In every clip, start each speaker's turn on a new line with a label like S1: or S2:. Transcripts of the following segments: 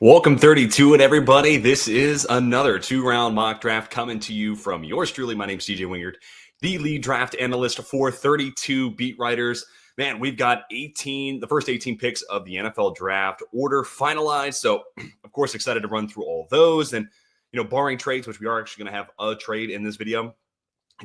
S1: Welcome 32 and everybody. This is another two-round mock draft coming to you from yours truly. My name's DJ Wengert, the lead draft analyst for 32 beat writers. Man, we've got the first 18 picks of the NFL draft order finalized. So, of course, excited to run through all those. And, barring trades, which we are actually going to have a trade in this video,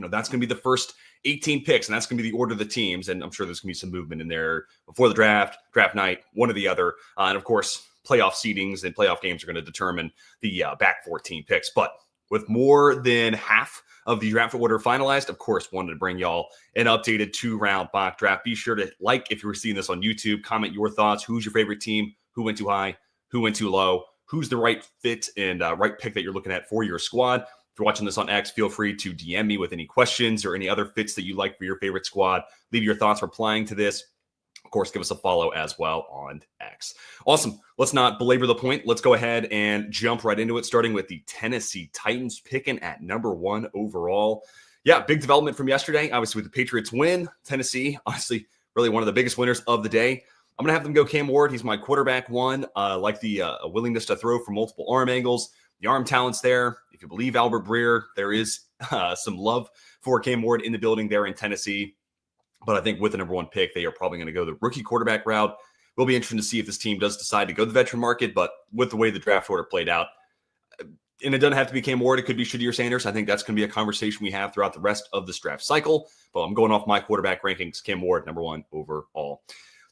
S1: that's going to be the first 18 picks, and that's going to be the order of the teams. And I'm sure there's going to be some movement in there before the draft night, one or the other. And, of course, playoff seedings and playoff games are going to determine the back 14 picks. But with more than half of the draft order finalized, of course, wanted to bring y'all an updated two-round mock draft. Be sure to like if you were seeing this on YouTube, comment your thoughts. Who's your favorite team? Who went too high? Who went too low? Who's the right fit and right pick that you're looking at for your squad? If you're watching this on X, feel free to DM me with any questions or any other fits that you like for your favorite squad. Leave your thoughts replying to this. Of course, give us a follow as well on X. Awesome. Let's not belabor the point. Let's go ahead and jump right into it, starting with the Tennessee Titans picking at number 1 overall. Yeah, big development from yesterday. Obviously, with the Patriots win, Tennessee, honestly, really one of the biggest winners of the day. I'm going to have them go Cam Ward. He's my quarterback one. Like the willingness to throw from multiple arm angles. The arm talent's there. If you believe Albert Breer, there is some love for Cam Ward in the building there in Tennessee. But I think with the number 1 pick, they are probably going to go the rookie quarterback route. Will be interesting to see if this team does decide to go the veteran market. But with the way the draft order played out, and it doesn't have to be Cam Ward, it could be Shadir Sanders. I think that's going to be a conversation we have throughout the rest of this draft cycle. But I'm going off my quarterback rankings. Cam Ward, number 1 overall.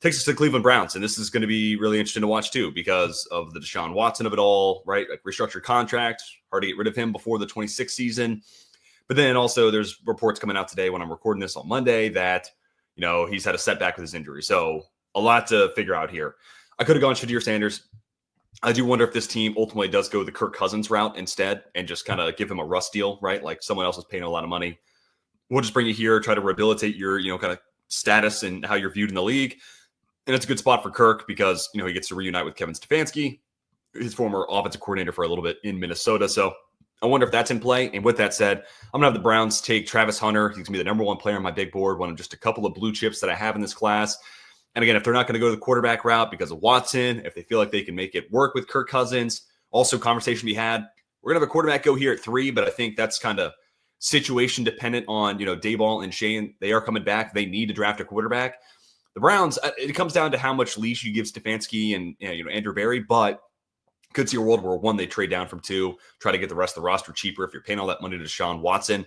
S1: Takes us to the Cleveland Browns, and this is going to be really interesting to watch too because of the Deshaun Watson of it all, right? Like restructured contract, hard to get rid of him before the 26th season. But then also there's reports coming out today when I'm recording this on Monday that he's had a setback with his injury. So a lot to figure out here. I could have gone Shadir Sanders. I do wonder if this team ultimately does go the Kirk Cousins route instead and just kind of give him a Russ deal, right? Like someone else is paying a lot of money. We'll just bring you here, try to rehabilitate your, kind of status and how you're viewed in the league. And it's a good spot for Kirk because, he gets to reunite with Kevin Stefanski, his former offensive coordinator for a little bit in Minnesota. So I wonder if that's in play. And with that said, I'm going to have the Browns take Travis Hunter. He's going to be the number 1 player on my big board, one of just a couple of blue chips that I have in this class. And again, if they're not going to go the quarterback route because of Watson, if they feel like they can make it work with Kirk Cousins, also conversation we had, we're going to have a quarterback go here at 3, but I think that's kind of situation dependent on, Dayball and Shane. They are coming back. They need to draft a quarterback. The Browns, it comes down to how much leash you give Stefanski and, Andrew Berry, but could see a world where 1, they trade down from 2, try to get the rest of the roster cheaper if you're paying all that money to Deshaun Watson.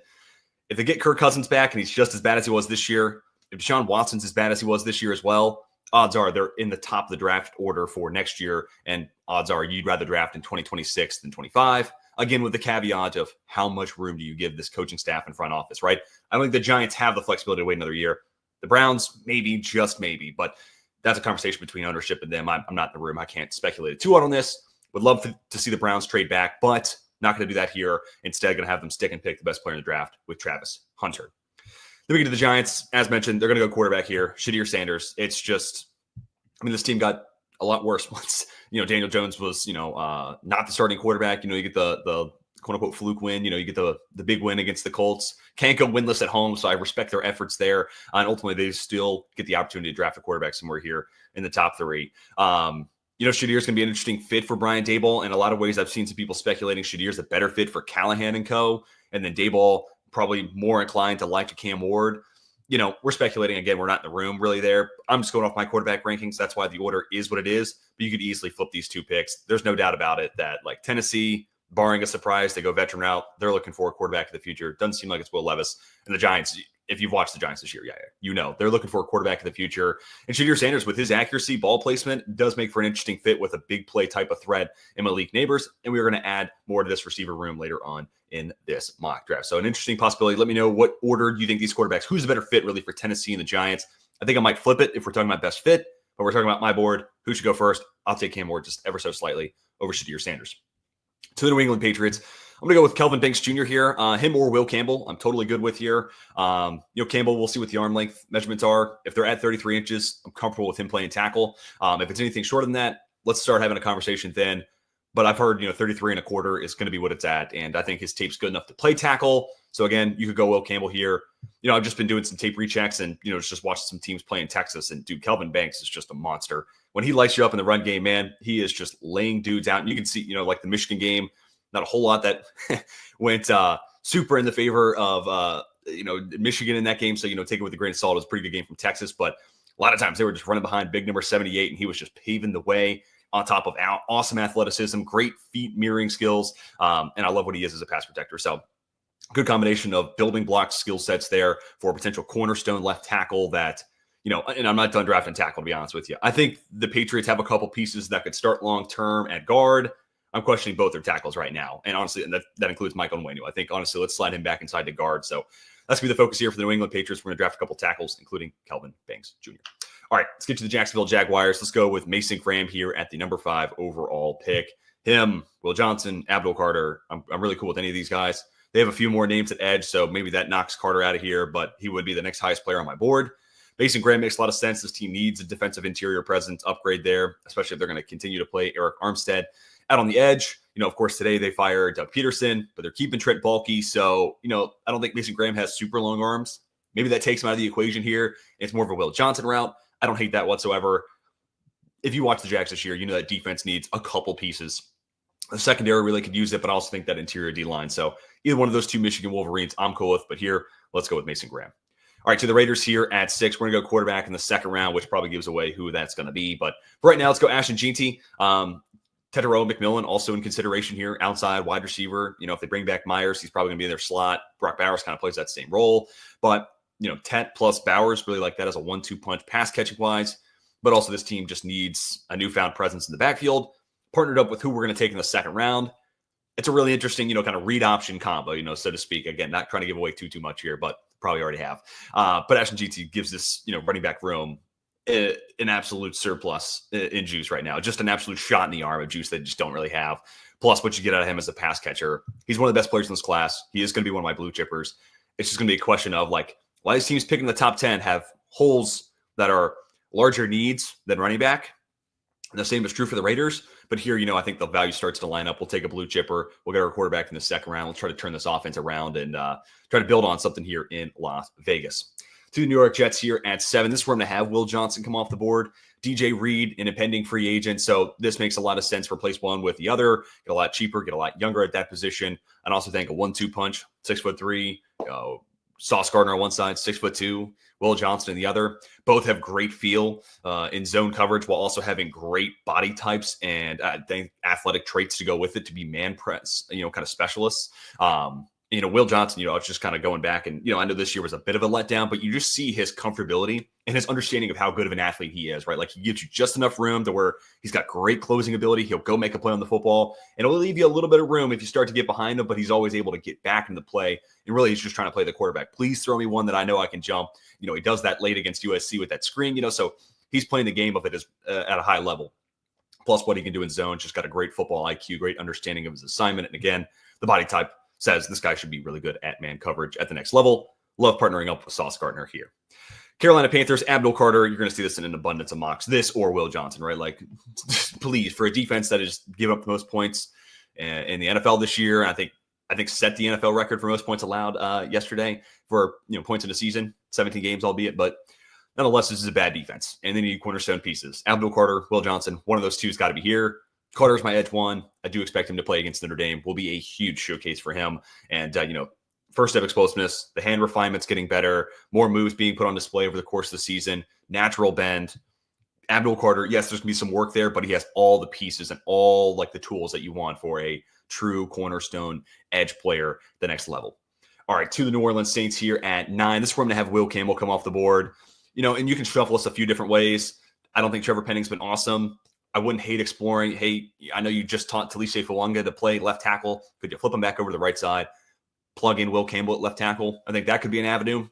S1: If they get Kirk Cousins back and he's just as bad as he was this year, if Deshaun Watson's as bad as he was this year as well, odds are they're in the top of the draft order for next year, and odds are you'd rather draft in 2026 than 25. Again, with the caveat of how much room do you give this coaching staff and front office, right? I don't think the Giants have the flexibility to wait another year. The Browns, maybe, just maybe, but that's a conversation between ownership and them. I'm not in the room. I can't speculate too hard on this. Would love to see the Browns trade back, but not going to do that here. Instead, going to have them stick and pick the best player in the draft with Travis Hunter. Then we get to the Giants. As mentioned, they're going to go quarterback here. Shadir Sanders. It's just, this team got a lot worse once, Daniel Jones was, not the starting quarterback. You get the quote-unquote fluke win. You get the big win against the Colts. Can't go winless at home, so I respect their efforts there. And ultimately, they still get the opportunity to draft a quarterback somewhere here in the top 3. Shadir is going to be an interesting fit for Brian Daboll. In a lot of ways, I've seen some people speculating Shadir is a better fit for Callahan and co. And then Daboll probably more inclined to like Cam Ward. We're speculating. Again, we're not in the room really there. I'm just going off my quarterback rankings. That's why the order is what it is. But you could easily flip these 2 picks. There's no doubt about it that like Tennessee, barring a surprise, they go veteran route. They're looking for a quarterback of the future. Doesn't seem like it's Will Levis. And the Giants, if you've watched the Giants this year, they're looking for a quarterback of the future. And Shadir Sanders, with his accuracy, ball placement, does make for an interesting fit with a big play type of threat in Malik Neighbors. And we're going to add more to this receiver room later on in this mock draft. So an interesting possibility. Let me know what order do you think these quarterbacks, who's a better fit really for Tennessee and the Giants? I think I might flip it if we're talking about best fit, but we're talking about my board. Who should go first? I'll take Cam Ward just ever so slightly over Shadir Sanders. To the New England Patriots, I'm going to go with Kelvin Banks Jr. here. Him or Will Campbell, I'm totally good with here. Campbell, we'll see what the arm length measurements are. If they're at 33 inches, I'm comfortable with him playing tackle. If it's anything shorter than that, let's start having a conversation then. but I've heard, 33 and a quarter is going to be what it's at. And I think his tape's good enough to play tackle. So again, you could go Will Campbell here. I've just been doing some tape rechecks and, just watching some teams play in Texas. And dude, Kelvin Banks is just a monster. When he lights you up in the run game, man, he is just laying dudes out. And you can see, like the Michigan game, not a whole lot that went super in the favor of, Michigan in that game. So, take it with a grain of salt. It was a pretty good game from Texas. But a lot of times they were just running behind big number 78, and he was just paving the way on top of awesome athleticism, great feet mirroring skills. And I love what he is as a pass protector. So good combination of building block skill sets there for a potential cornerstone left tackle that, and I'm not done drafting tackle, to be honest with you. I think the Patriots have a couple pieces that could start long-term at guard. I'm questioning both their tackles right now. And honestly, and that includes Michael Onwenu. I think, honestly, let's slide him back inside the guard. So that's going to be the focus here for the New England Patriots. We're going to draft a couple tackles, including Kelvin Banks Jr. All right, let's get to the Jacksonville Jaguars. Let's go with Mason Graham here at the number 5 overall pick. Him, Will Johnson, Abdul Carter. I'm really cool with any of these guys. They have a few more names at edge, so maybe that knocks Carter out of here, but he would be the next highest player on my board. Mason Graham makes a lot of sense. This team needs a defensive interior presence upgrade there, especially if they're going to continue to play Eric Armstead out on the edge. Of course, today they fired Doug Peterson, but they're keeping Trent Baalke. So, I don't think Mason Graham has super long arms. Maybe that takes him out of the equation here. It's more of a Will Johnson route. I don't hate that whatsoever. If you watch the Jags this year, that defense needs a couple pieces. The secondary really could use it, but I also think that interior D-line. So either one of those two Michigan Wolverines, I'm cool with. But here, let's go with Mason Graham. All right, to the Raiders here at 6. We're going to go quarterback in the second round, which probably gives away who that's going to be. But for right now, let's go Ashton Jeanty. Tetairoa McMillan also in consideration here, outside wide receiver. If they bring back Myers, he's probably going to be in their slot. Brock Bowers kind of plays that same role. But, Tet plus Bowers, really like that as a 1-2 punch pass catching wise. But also this team just needs a newfound presence in the backfield, partnered up with who we're going to take in the second round. It's a really interesting, kind of read option combo, so to speak. Again, not trying to give away too much here, but probably already have. But Ashton Jeanty gives this, running back room an absolute surplus in juice right now. Just an absolute shot in the arm of juice they just don't really have. Plus, what you get out of him as a pass catcher. He's one of the best players in this class. He is going to be one of my blue chippers. It's just going to be a question of, why these teams picking the top 10 have holes that are larger needs than running back. And the same is true for the Raiders. But here, I think the value starts to line up. We'll take a blue chipper. We'll get our quarterback in the second round. We'll try to turn this offense around and try to build on something here in Las Vegas. To the New York Jets here at 7. This is where I'm going to have Will Johnson come off the board. DJ Reed, an impending free agent. So this makes a lot of sense. Replace one with the other. Get a lot cheaper, get a lot younger at that position. And also think a 1-2 punch, 6'3", Sauce Gardner on one side, 6'2", Will Johnson on the other. Both have great feel in zone coverage while also having great body types and I think athletic traits to go with it to be man press, kind of specialists. Will Johnson, it's just kind of going back and, I know this year was a bit of a letdown, but you just see his comfortability and his understanding of how good of an athlete he is, right? Like he gives you just enough room to where he's got great closing ability. He'll go make a play on the football and it'll leave you a little bit of room if you start to get behind him, but he's always able to get back into the play. And really, he's just trying to play the quarterback. Please throw me one that I know I can jump. He does that late against USC with that screen, so he's playing the game of it at a high level. Plus what he can do in zone, just got a great football IQ, great understanding of his assignment. And again, the body type says this guy should be really good at man coverage at the next level. Love partnering up with Sauce Gardner here. Carolina Panthers, Abdul Carter, you're going to see this in an abundance of mocks. This or Will Johnson, right? Please, for a defense that has given up the most points in the NFL this year, I think set the NFL record for most points allowed yesterday for points in a season, 17 games albeit, but nonetheless, this is a bad defense. And they need cornerstone pieces. Abdul Carter, Will Johnson, one of those two has got to be here. Carter's my edge one. I do expect him to play against Notre Dame. Will be a huge showcase for him. And, first step explosiveness, the hand refinement's getting better, more moves being put on display over the course of the season, natural bend. Abdul Carter, yes, there's going to be some work there, but he has all the pieces and all the tools that you want for a true cornerstone edge player, the next level. All right, to the New Orleans Saints here at 9. This is where I'm going to have Will Campbell come off the board. And you can shuffle us a few different ways. I don't think Trevor Penning's been awesome. I wouldn't hate exploring. Hey, I know you just taught Talisha Fuanga to play left tackle. Could you flip him back over to the right side? Plug in Will Campbell at left tackle. I think that could be an avenue.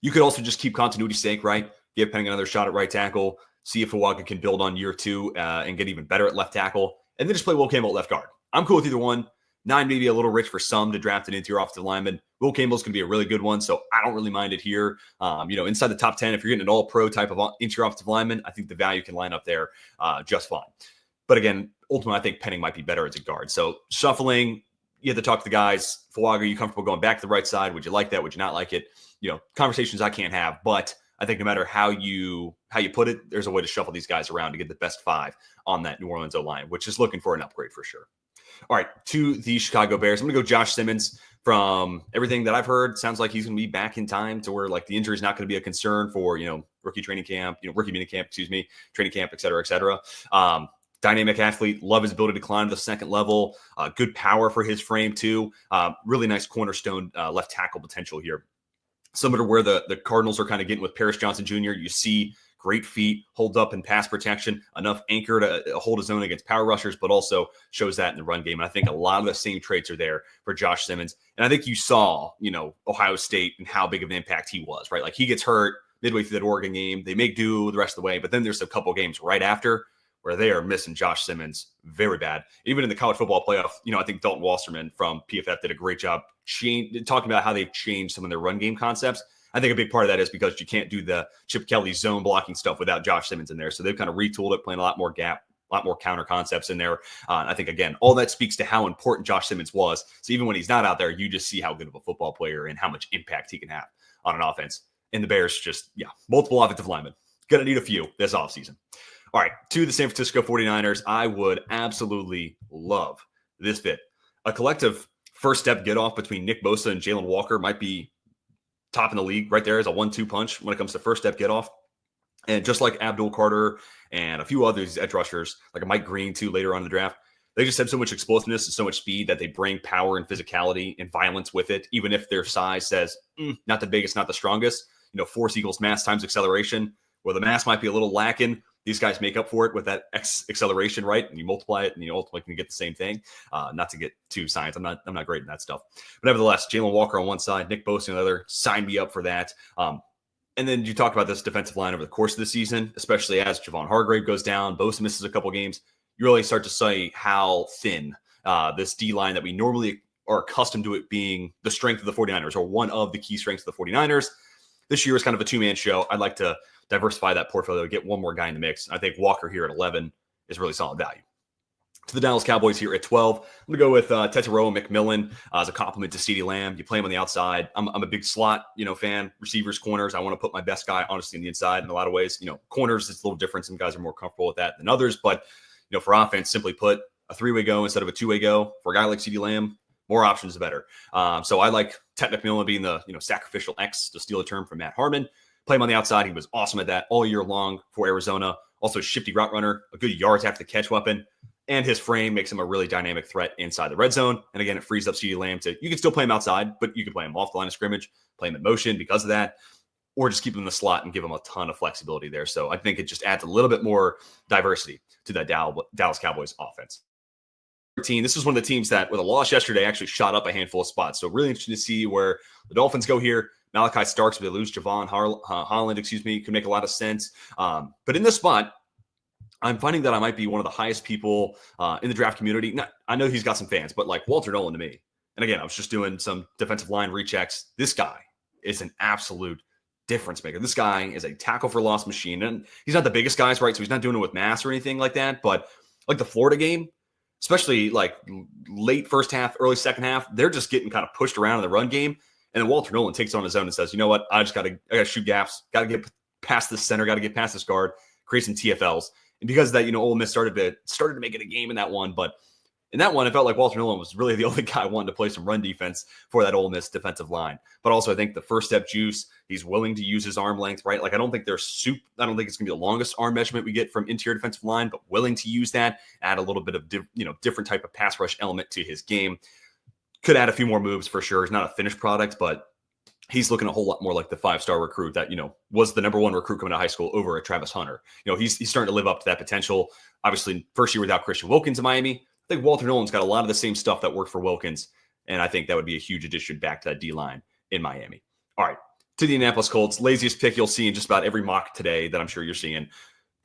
S1: You could also just keep continuity sake, right? Give Penning another shot at right tackle. See if Fuanga can build on year 2 and get even better at left tackle. And then just play Will Campbell at left guard. I'm cool with either one. 9 may be a little rich for some to draft an interior offensive lineman. Will Campbell's going to be a really good one, so I don't really mind it here. Inside the top 10, if you're getting an all-pro type of interior offensive lineman, I think the value can line up there just fine. But again, ultimately, I think Penning might be better as a guard. So shuffling, you have to talk to the guys. Fuaga, are you comfortable going back to the right side? Would you like that? Would you not like it? Conversations I can't have, but I think no matter how you put it, there's a way to shuffle these guys around to get the best 5 on that New Orleans O-line, which is looking for an upgrade for sure. All right, to the Chicago Bears. I'm going to go Josh Simmons. From everything that I've heard, sounds like he's going to be back in time to where like the injury is not going to be a concern for, rookie training camp, rookie mini camp, training camp, et cetera, et cetera. Dynamic athlete, love his ability to climb to the second level, good power for his frame too. Really nice cornerstone left tackle potential here. Similar to where the Cardinals are kind of getting with Paris Johnson Jr., you see great feet, holds up in pass protection, enough anchor to hold his own against power rushers, but also shows that in the run game. And I think a lot of the same traits are there for Josh Simmons. And I think you saw, Ohio State and how big of an impact he was, right? Like he gets hurt midway through that Oregon game. They make do the rest of the way, but then there's a couple games right after where they are missing Josh Simmons very bad. Even in the college football playoff, I think Dalton Wasserman from PFF did a great job talking about how they've changed some of their run game concepts. I think a big part of that is because you can't do the Chip Kelly zone blocking stuff without Josh Simmons in there. So they've kind of retooled it, playing a lot more gap, a lot more counter concepts in there. I think, again, all that speaks to how important Josh Simmons was. So even when he's not out there, you just see how good of a football player and how much impact he can have on an offense. And the Bears multiple offensive linemen. Going to need a few this offseason. All right, to the San Francisco 49ers, I would absolutely love this fit. A collective first step get off between Nick Bosa and Jalen Walker might be top in the league right there as a 1-2 punch when it comes to first step get off. And just like Abdul Carter and a few others edge rushers, like a Mike Green too later on in the draft, they just have so much explosiveness and so much speed that they bring power and physicality and violence with it, even if their size says, not the biggest, not the strongest. Force equals mass times acceleration, where the mass might be a little lacking. These guys make up for it with that acceleration, right? And you multiply it, and you ultimately can get the same thing. Not to get too science, I'm not great in that stuff. But nevertheless, Jalen Walker on one side, Nick Bosa on the other. Sign me up for that. And then you talked about this defensive line over the course of the season, especially as Javon Hargrave goes down, Bosa misses a couple games. You really start to see how thin this D line that we normally are accustomed to it being the strength of the 49ers, or one of the key strengths of the 49ers. This year is kind of a two-man show. I'd like to diversify that portfolio, get one more guy in the mix. I think Walker here at 11 is really solid value. To the Dallas Cowboys here at 12, I'm going to go with Tetairoa McMillan as a compliment to CeeDee Lamb. You play him on the outside. I'm a big slot, fan, receivers, corners. I want to put my best guy, honestly, on the inside in a lot of ways. Corners, it's a little different. Some guys are more comfortable with that than others. But, for offense, simply put, a three-way go instead of a two-way go. For a guy like CeeDee Lamb, more options the better. So I like Tet McMillan being the sacrificial X, to steal a term from Matt Harmon. Play him on the outside. He was awesome at that all year long for Arizona. Also, shifty route runner, a good yards after the catch weapon, and his frame makes him a really dynamic threat inside the red zone. And again, it frees up CeeDee Lamb you can still play him outside, but you can play him off the line of scrimmage, play him in motion because of that, or just keep him in the slot and give him a ton of flexibility there. So I think it just adds a little bit more diversity to that Dallas Cowboys offense. This is one of the teams that, with a loss yesterday, actually shot up a handful of spots. So really interesting to see where the Dolphins go here. Malachi Starks, if they lose Javon Holland, could make a lot of sense. But in this spot, I'm finding that I might be one of the highest people in the draft community. I know he's got some fans, but like Walter Nolan to me. And again, I was just doing some defensive line rechecks. This guy is an absolute difference maker. This guy is a tackle for loss machine. And he's not the biggest guys, right? So he's not doing it with mass or anything like that. But like the Florida game, especially like late first half, early second half, they're just getting kind of pushed around in the run game. And then Walter Nolan takes it on his own and says, you know what? I got to shoot gaps, got to get past this center, got to get past this guard, create some TFLs. And because of that, Ole Miss started to make it a game in that one. But in that one, it felt like Walter Nolan was really the only guy wanting to play some run defense for that Ole Miss defensive line. But also, I think the first step juice, he's willing to use his arm length, right? Like, I don't think it's going to be the longest arm measurement we get from interior defensive line, but willing to use that, add a little bit of, different type of pass rush element to his game. Could add a few more moves for sure. He's not a finished product, but he's looking a whole lot more like the 5-star recruit that, was the number one recruit coming out of high school over at Travis Hunter. He's starting to live up to that potential. Obviously, first year without Christian Wilkins in Miami. I think Walter Nolan's got a lot of the same stuff that worked for Wilkins, and I think that would be a huge addition back to that D-line in Miami. All right, to the Indianapolis Colts. Laziest pick you'll see in just about every mock today that I'm sure you're seeing.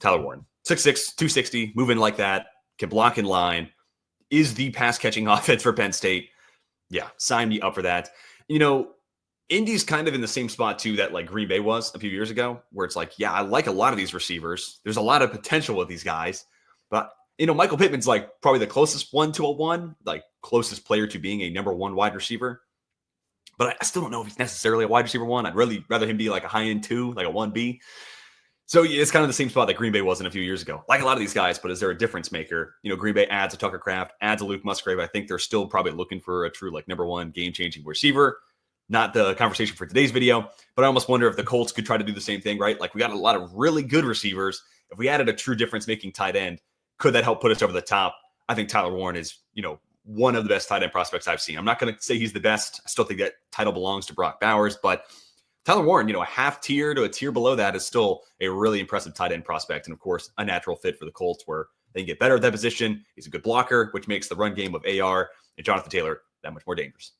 S1: Tyler Warren. 6'6", 260, moving like that, can block in line, is the pass-catching offense for Penn State. Yeah, sign me up for that. Indy's kind of in the same spot, too, that like Green Bay was a few years ago, where it's like, yeah, I like a lot of these receivers. There's a lot of potential with these guys, but Michael Pittman's like probably the closest one to a one, like closest player to being a number one wide receiver. But I still don't know if he's necessarily a wide receiver one. I'd really rather him be like a high end two, like a 1B. So it's kind of the same spot that Green Bay was in a few years ago. Like a lot of these guys, but is there a difference maker? Green Bay adds a Tucker Kraft, adds a Luke Musgrave. I think they're still probably looking for a true like number one game-changing receiver. Not the conversation for today's video, but I almost wonder if the Colts could try to do the same thing, right? Like we got a lot of really good receivers. If we added a true difference-making tight end, could that help put us over the top? I think Tyler Warren is, one of the best tight end prospects I've seen. I'm not going to say he's the best. I still think that title belongs to Brock Bowers, but Tyler Warren, a half tier to a tier below that is still a really impressive tight end prospect. And of course, a natural fit for the Colts where they can get better at that position. He's a good blocker, which makes the run game of AR and Jonathan Taylor that much more dangerous.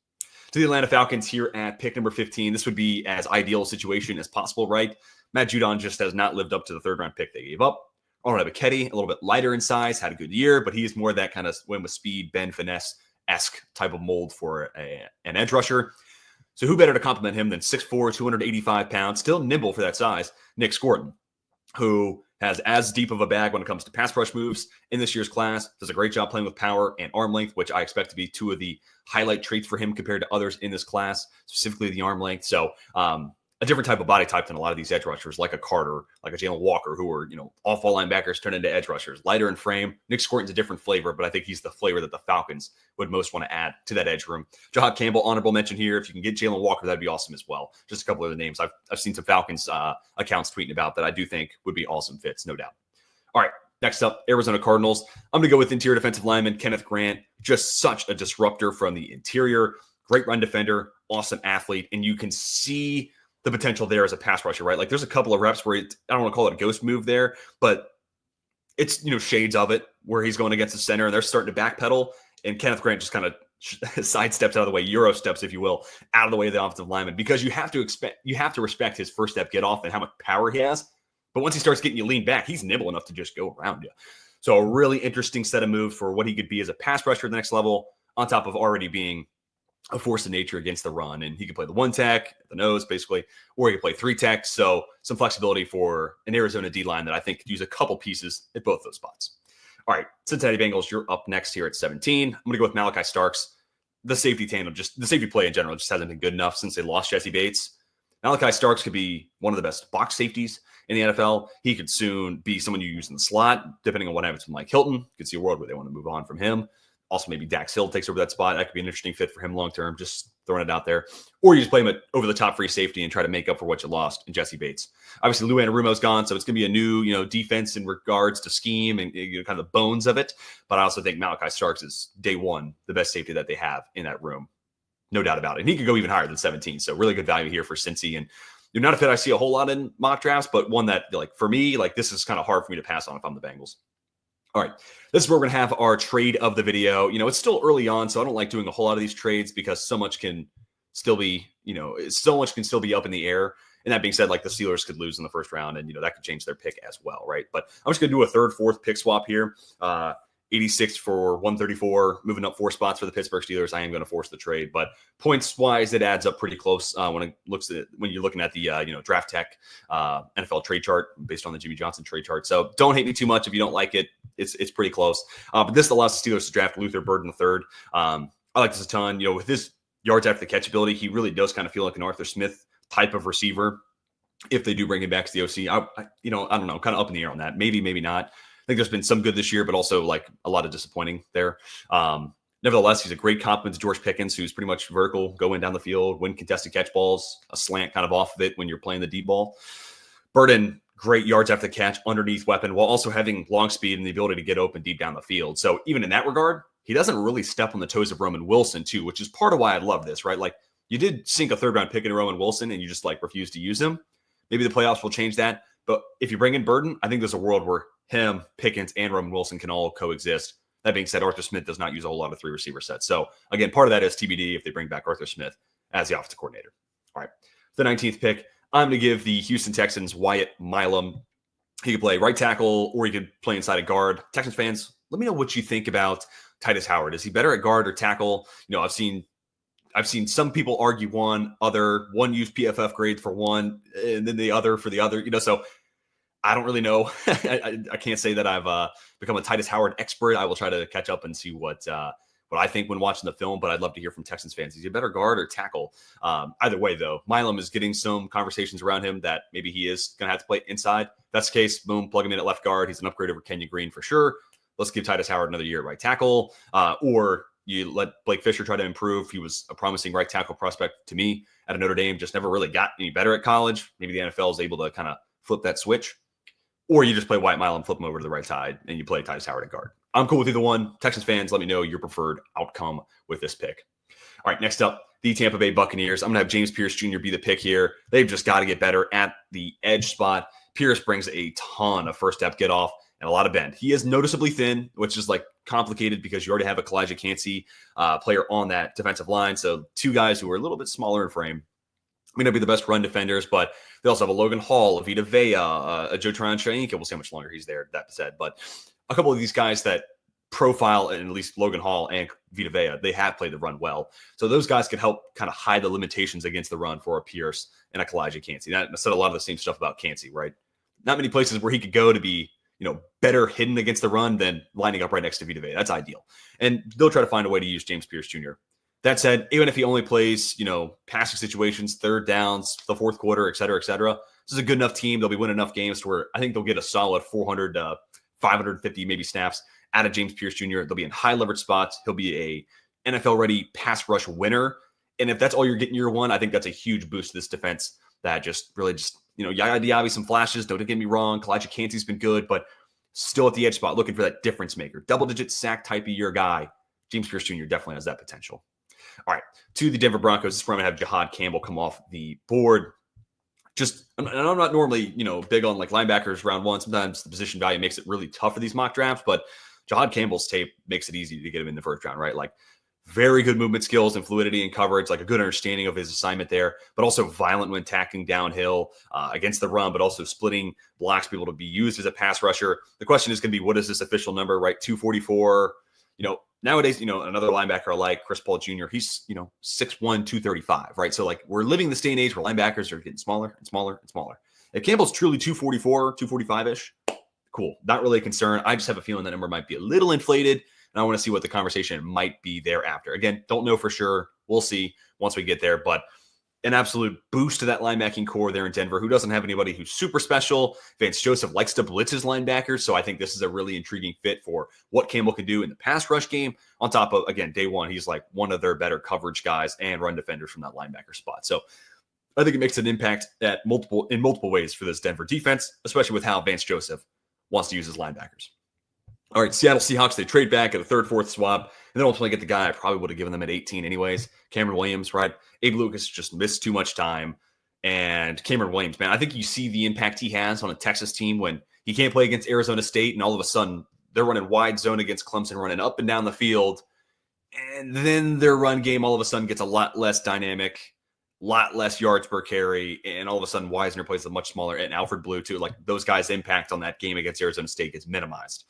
S1: To the Atlanta Falcons here at pick number 15. This would be as ideal a situation as possible, right? Matt Judon just has not lived up to the third round pick they gave up. Arnold Ebiketie, a little bit lighter in size, had a good year, but he's more that kind of win with speed, bend, finesse-esque type of mold for an edge rusher. So who better to complement him than 6'4", 285 pounds, still nimble for that size, Nick Scorton, who has as deep of a bag when it comes to pass rush moves in this year's class, does a great job playing with power and arm length, which I expect to be two of the highlight traits for him compared to others in this class, specifically the arm length. So a different type of body type than a lot of these edge rushers, like a Carter, like a Jalen Walker, who are, off-ball linebackers turn into edge rushers, lighter in frame. Nick Scorton's a different flavor, but I think he's the flavor that the Falcons would most want to add to that edge room. Jahad Campbell, honorable mention here. If you can get Jalen Walker, that'd be awesome as well. Just a couple of the names I've seen some Falcons accounts tweeting about that I do think would be awesome fits, no doubt. All right, next up, Arizona Cardinals. I'm going to go with interior defensive lineman Kenneth Grant. Just such a disruptor from the interior. Great run defender, awesome athlete, and you can see the potential there as a pass rusher, right? Like there's a couple of reps where I don't want to call it a ghost move there, but it's, shades of it where he's going against the center and they're starting to backpedal and Kenneth Grant just kind of sidesteps out of the way, Euro steps, if you will, out of the way of the offensive lineman because you have to respect his first step get off and how much power he has. But once he starts getting you lean back, he's nimble enough to just go around you. So a really interesting set of moves for what he could be as a pass rusher at the next level on top of already being a force of nature against the run. And he could play the one tech, the nose, basically, or he could play three tech. So some flexibility for an Arizona D-line that I think could use a couple pieces at both those spots. All right, Cincinnati Bengals, you're up next here at 17. I'm going to go with Malachi Starks. The safety tandem, just the safety play in general, just hasn't been good enough since they lost Jesse Bates. Malachi Starks could be one of the best box safeties in the NFL. He could soon be someone you use in the slot, depending on what happens with Mike Hilton. You could see a world where they want to move on from him. Also, maybe Dax Hill takes over that spot. That could be an interesting fit for him long-term, just throwing it out there. Or you just play him at over-the-top free safety and try to make up for what you lost in Jesse Bates. Obviously, Lou Anarumo's gone, so it's going to be a new, defense in regards to scheme and kind of the bones of it. But I also think Malachi Starks is, day one, the best safety that they have in that room. No doubt about it. And he could go even higher than 17, so really good value here for Cincy. And not a fit I see a whole lot in mock drafts, but one that, for me, this is kind of hard for me to pass on if I'm the Bengals. All right, this is where we're going to have our trade of the video. It's still early on, so I don't like doing a whole lot of these trades because so much can still be, up in the air. And that being said, the Steelers could lose in the first round and, that could change their pick as well, right? But I'm just going to do a third, fourth pick swap here. 86 for 134, moving up 4 spots for the Pittsburgh Steelers. I am going to force the trade, but points wise, it adds up pretty close when you're looking at the Draft Tech NFL trade chart based on the Jimmy Johnson trade chart. So don't hate me too much if you don't like it. It's pretty close. But this allows the Steelers to draft Luther Burden III. I like this a ton. With his yards after the catch ability, he really does kind of feel like an Arthur Smith type of receiver. If they do bring him back to the OC, I don't know, kind of up in the air on that. Maybe not. I think there's been some good this year, but also a lot of disappointing there. Nevertheless, he's a great compliment to George Pickens, who's pretty much vertical, going down the field, win contested catch balls, a slant kind of off of it when you're playing the deep ball. Burden, great yards after the catch, underneath weapon, while also having long speed and the ability to get open deep down the field. So even in that regard, he doesn't really step on the toes of Roman Wilson too, which is part of why I love this, right? You did sink a third round pick into Roman Wilson and you just refuse to use him. Maybe the playoffs will change that. But if you bring in Burden, I think there's a world where him, Pickens, and Roman Wilson can all coexist. That being said, Arthur Smith does not use a whole lot of 3 receiver sets. So again, part of that is TBD if they bring back Arthur Smith as the offensive coordinator. All right, the 19th pick, I'm going to give the Houston Texans Wyatt Milam. He could play right tackle or he could play inside a guard. Texans fans, let me know what you think about Titus Howard. Is he better at guard or tackle? I've seen some people argue one use PFF grade for one and then the other for the other. So I don't really know. I can't say that I've become a Titus Howard expert. I will try to catch up and see what I think when watching the film, but I'd love to hear from Texans fans. Is he a better guard or tackle? Either way, though, Milam is getting some conversations around him that maybe he is going to have to play inside. If that's the case, boom, plug him in at left guard. He's an upgrade over Kenyon Green for sure. Let's give Titus Howard another year at right tackle. Or you let Blake Fisher try to improve. He was a promising right tackle prospect to me at Notre Dame, just never really got any better at college. Maybe the NFL is able to kind of flip that switch. Or you just play White Milam, flip him over to the right side, and you play Titus Howard at guard. I'm cool with either one. Texans fans, let me know your preferred outcome with this pick. All right, next up, the Tampa Bay Buccaneers. I'm going to have James Pierce Jr. be the pick here. They've just got to get better at the edge spot. Pierce brings a ton of first step get off and a lot of bend. He is noticeably thin, which is like complicated because you already have a Kalijah Cansey player on that defensive line. So two guys who are a little bit smaller in frame. May not be the best run defenders, but they also have a Logan Hall, a Vita Vea, a Joe Tryon-Shoyinka. We'll see how much longer he's there, that said. But a couple of these guys that profile, and at least Logan Hall and Vita Vea, they have played the run well. So those guys could help kind of hide the limitations against the run for a Pierce and a Kalijah Cansey. That said a lot of the same stuff about Cansey, right? Not many places where he could go to be, better hidden against the run than lining up right next to Vita Vea. That's ideal. And they'll try to find a way to use James Pierce Jr. That said, even if he only plays, passing situations, third downs, the fourth quarter, et cetera, this is a good enough team. They'll be winning enough games to where I think they'll get a solid 400 to 550 maybe snaps out of James Pierce Jr. They'll be in high leverage spots. He'll be a NFL-ready pass rush winner. And if that's all you're getting year one, I think that's a huge boost to this defense that just Yaya Diaby, some flashes. Don't get me wrong. Kalijah Cansey's been good, but still at the edge spot looking for that difference maker. Double-digit sack type of year guy. James Pierce Jr. definitely has that potential. All right, to the Denver Broncos. This is where I'm going to have Jahad Campbell come off the board. I'm not normally, big on like linebackers round one. Sometimes the position value makes it really tough for these mock drafts, but Jahad Campbell's tape makes it easy to get him in the first round, right? Like very good movement skills and fluidity and coverage, like a good understanding of his assignment there, but also violent when tackling downhill against the run, but also splitting blocks, people to be used as a pass rusher. The question is going to be, what is this official number, right? 244. Nowadays, another linebacker like Chris Paul Jr., he's, 6'1", 235, right? So, like, we're living this day and age where linebackers are getting smaller and smaller and smaller. If Campbell's truly 244, 245-ish, cool. Not really a concern. I just have a feeling that number might be a little inflated, and I want to see what the conversation might be thereafter. Again, don't know for sure. We'll see once we get there, but an absolute boost to that linebacking core there in Denver, who doesn't have anybody who's super special. Vance Joseph likes to blitz his linebackers, so I think this is a really intriguing fit for what Campbell can do in the pass rush game. On top of, again, day one, he's like one of their better coverage guys and run defenders from that linebacker spot. So I think it makes an impact in multiple ways for this Denver defense, especially with how Vance Joseph wants to use his linebackers. All right, Seattle Seahawks, they trade back at a third, fourth swap, and then ultimately get the guy I probably would have given them at 18 anyways, Cameron Williams, right? Abe Lucas just missed too much time. And Cameron Williams, man, I think you see the impact he has on a Texas team when he can't play against Arizona State, and all of a sudden they're running wide zone against Clemson, running up and down the field, and then their run game all of a sudden gets a lot less dynamic, lot less yards per carry, and all of a sudden Wisner plays a much smaller, and Alfred Blue too. Like those guys' impact on that game against Arizona State gets minimized.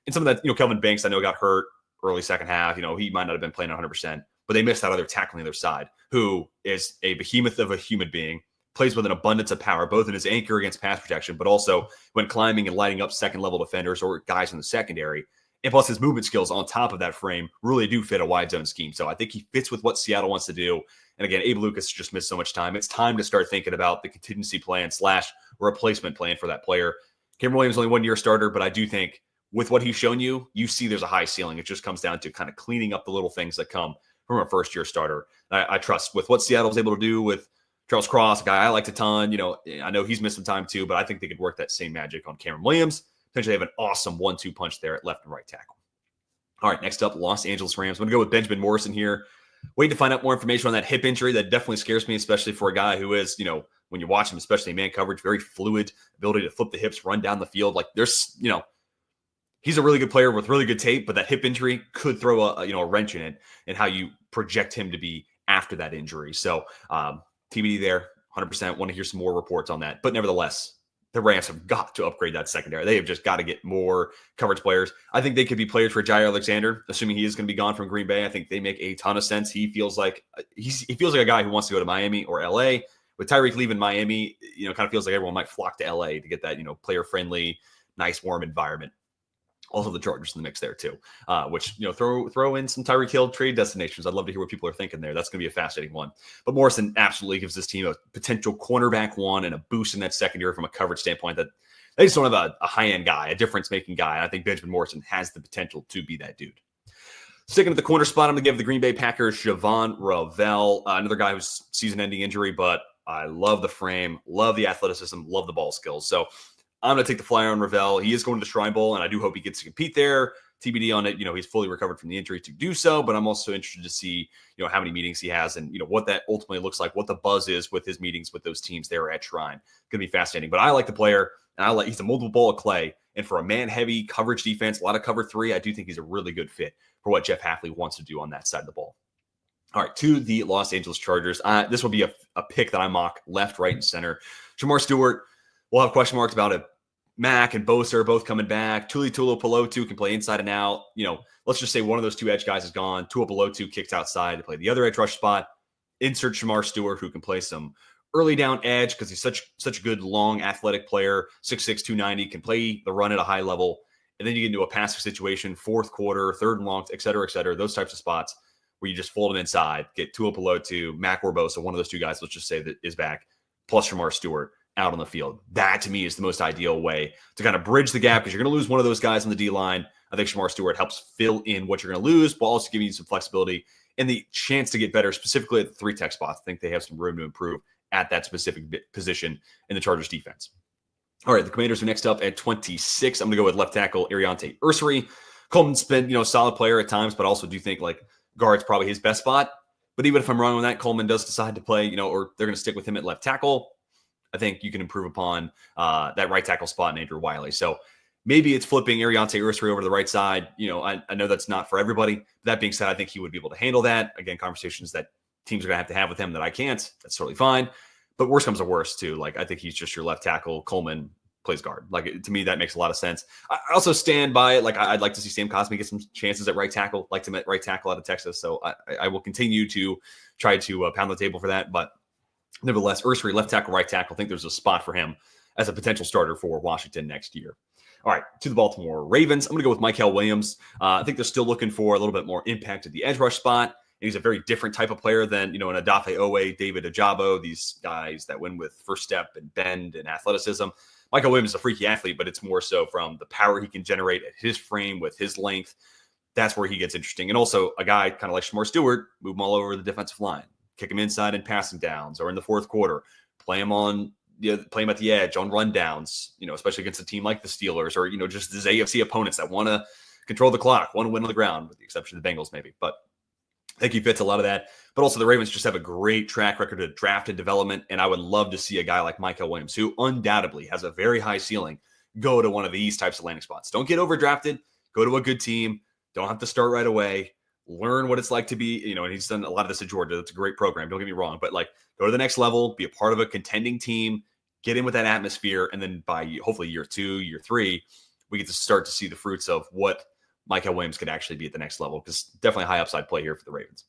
S1: And some of that, Kelvin Banks, I know got hurt early second half. He might not have been playing 100%, but they missed that other tackle on the other side, who is a behemoth of a human being, plays with an abundance of power, both in his anchor against pass protection, but also when climbing and lighting up second-level defenders or guys in the secondary. And plus his movement skills on top of that frame really do fit a wide zone scheme. So I think he fits with what Seattle wants to do. And again, Abe Lucas just missed so much time. It's time to start thinking about the contingency plan / replacement plan for that player. Cameron Williams only 1 year starter, but I do think with what he's shown you, you see there's a high ceiling. It just comes down to kind of cleaning up the little things that come from a first-year starter. I trust with what Seattle's able to do with Charles Cross, a guy I liked a ton. I know he's missed some time too, but I think they could work that same magic on Cameron Williams. Potentially have an awesome 1-2 punch there at left and right tackle. All right, next up, Los Angeles Rams. I'm going to go with Benjamin Morrison here. Waiting to find out more information on that hip injury. That definitely scares me, especially for a guy who is, when you watch him, especially in man coverage, very fluid, ability to flip the hips, run down the field. Like there's, he's a really good player with really good tape, but that hip injury could throw a wrench in it and how you project him to be after that injury. So TBD there, 100%. Want to hear some more reports on that. But nevertheless, the Rams have got to upgrade that secondary. They have just got to get more coverage players. I think they could be players for Jair Alexander, assuming he is going to be gone from Green Bay. I think they make a ton of sense. He feels like a guy who wants to go to Miami or LA with Tyreek leaving Miami, kind of feels like everyone might flock to LA to get that, player-friendly, nice, warm environment. Also, the Chargers in the mix there too, which, throw in some Tyreek Hill trade destinations. I'd love to hear what people are thinking there. That's going to be a fascinating one. But Morrison absolutely gives this team a potential cornerback one and a boost in that secondary from a coverage standpoint that they just don't have a high-end guy, a difference-making guy. And I think Benjamin Morrison has the potential to be that dude. Sticking at the corner spot, I'm going to give the Green Bay Packers Javon Ravel, another guy who's season-ending injury, but I love the frame, love the athleticism, love the ball skills. So I'm going to take the flyer on Ravel. He is going to the Shrine Bowl, and I do hope he gets to compete there. TBD on it. He's fully recovered from the injury to do so, but I'm also interested to see, how many meetings he has and, what that ultimately looks like, what the buzz is with his meetings with those teams there at Shrine. Going to be fascinating. But I like the player, and he's a multiple ball of clay. And for a man-heavy coverage defense, a lot of cover three, I do think he's a really good fit for what Jeff Hafley wants to do on that side of the ball. All right, to the Los Angeles Chargers. This will be a pick that I mock left, right, and center. Jamar Stewart, we'll have question marks about it. Mack and Bosa are both coming back. Tuli Tuipulotu can play inside and out. Let's just say one of those two edge guys is gone. Tuipulotu kicks outside to play the other edge rush spot. Insert Jamar Stewart, who can play some early down edge because he's such a good, long, athletic player, 6'6", 290, can play the run at a high level. And then you get into a passing situation, fourth quarter, third and long, et cetera, those types of spots where you just fold them inside, get Tuipulotu, Mack or Bosa, one of those two guys, let's just say that is back, plus Jamar Stewart out on the field. That, to me, is the most ideal way to kind of bridge the gap because you're going to lose one of those guys on the D-line. I think Jamar Stewart helps fill in what you're going to lose while also giving you some flexibility and the chance to get better, specifically at the three-tech spots. I think they have some room to improve at that specific position in the Chargers defense. All right, the Commanders are next up at 26. I'm going to go with left tackle Ariante Ursary. Coleman's been, a solid player at times, but also do think like guard's probably his best spot. But even if I'm wrong on that, Coleman does decide to play, or they're going to stick with him at left tackle, I think you can improve upon that right tackle spot in Andrew Wiley. So maybe it's flipping Ariante Ursary over to the right side. I know that's not for everybody. That being said, I think he would be able to handle that. Again, conversations that teams are going to have with him that I can't. That's totally fine. But worst comes to worst, too. Like, I think he's just your left tackle. Coleman plays guard. Like, to me, that makes a lot of sense. I also stand by it. Like, I'd like to see Sam Cosmi get some chances at right tackle. Like to right tackle out of Texas. So I will continue to try to pound the table for that. But nevertheless, Ursary, left tackle, right tackle, I think there's a spot for him as a potential starter for Washington next year. All right, to the Baltimore Ravens. I'm going to go with Mykel Williams. I think they're still looking for a little bit more impact at the edge rush spot. And he's a very different type of player than, an Odafe Owe, David Ajabo, these guys that win with first step and bend and athleticism. Mykel Williams is a freaky athlete, but it's more so from the power he can generate at his frame with his length. That's where he gets interesting. And also a guy kind of like Jamar Stewart, move him all over the defensive line, kick him inside in passing downs or in the fourth quarter, play him at the edge on rundowns, especially against a team like the Steelers or, just these AFC opponents that want to control the clock, want to win on the ground, with the exception of the Bengals maybe. But I think he fits a lot of that. But also the Ravens just have a great track record of draft and development. And I would love to see a guy like Mykel Williams, who undoubtedly has a very high ceiling, go to one of these types of landing spots. Don't get overdrafted. Go to a good team. Don't have to start right away. Learn what it's like to be, and he's done a lot of this at Georgia. That's a great program. Don't get me wrong. But go to the next level, be a part of a contending team, get in with that atmosphere. And then by hopefully year 2, year 3, we get to start to see the fruits of what Mykel Williams could actually be at the next level, because definitely high upside play here for the Ravens.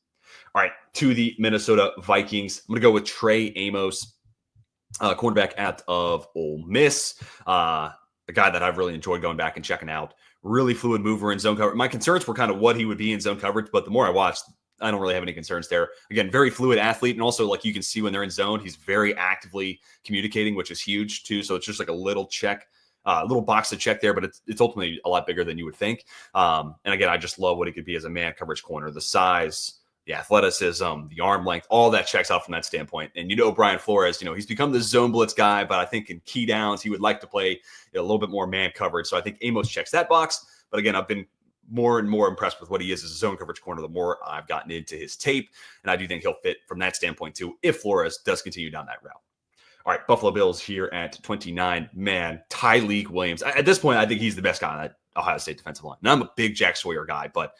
S1: All right, to the Minnesota Vikings. I'm going to go with Trey Amos, cornerback out of Ole Miss, a guy that I've really enjoyed going back and checking out. Really fluid mover in zone coverage. My concerns were kind of what he would be in zone coverage, but the more I watched, I don't really have any concerns there. Again, very fluid athlete, and also you can see when they're in zone, he's very actively communicating, which is huge too. So it's just a little check. A little box to check there, but it's ultimately a lot bigger than you would think. And again, I just love what he could be as a man coverage corner. The size, the athleticism, the arm length, all that checks out from that standpoint. And Brian Flores, he's become the zone blitz guy, but I think in key downs, he would like to play a little bit more man coverage. So I think Amos checks that box. But again, I've been more and more impressed with what he is as a zone coverage corner the more I've gotten into his tape. And I do think he'll fit from that standpoint too, if Flores does continue down that route. All right, Buffalo Bills here at 29. Man, Tyleik Williams. At this point, I think he's the best guy on that Ohio State defensive line. Now, I'm a big Jack Sawyer guy, but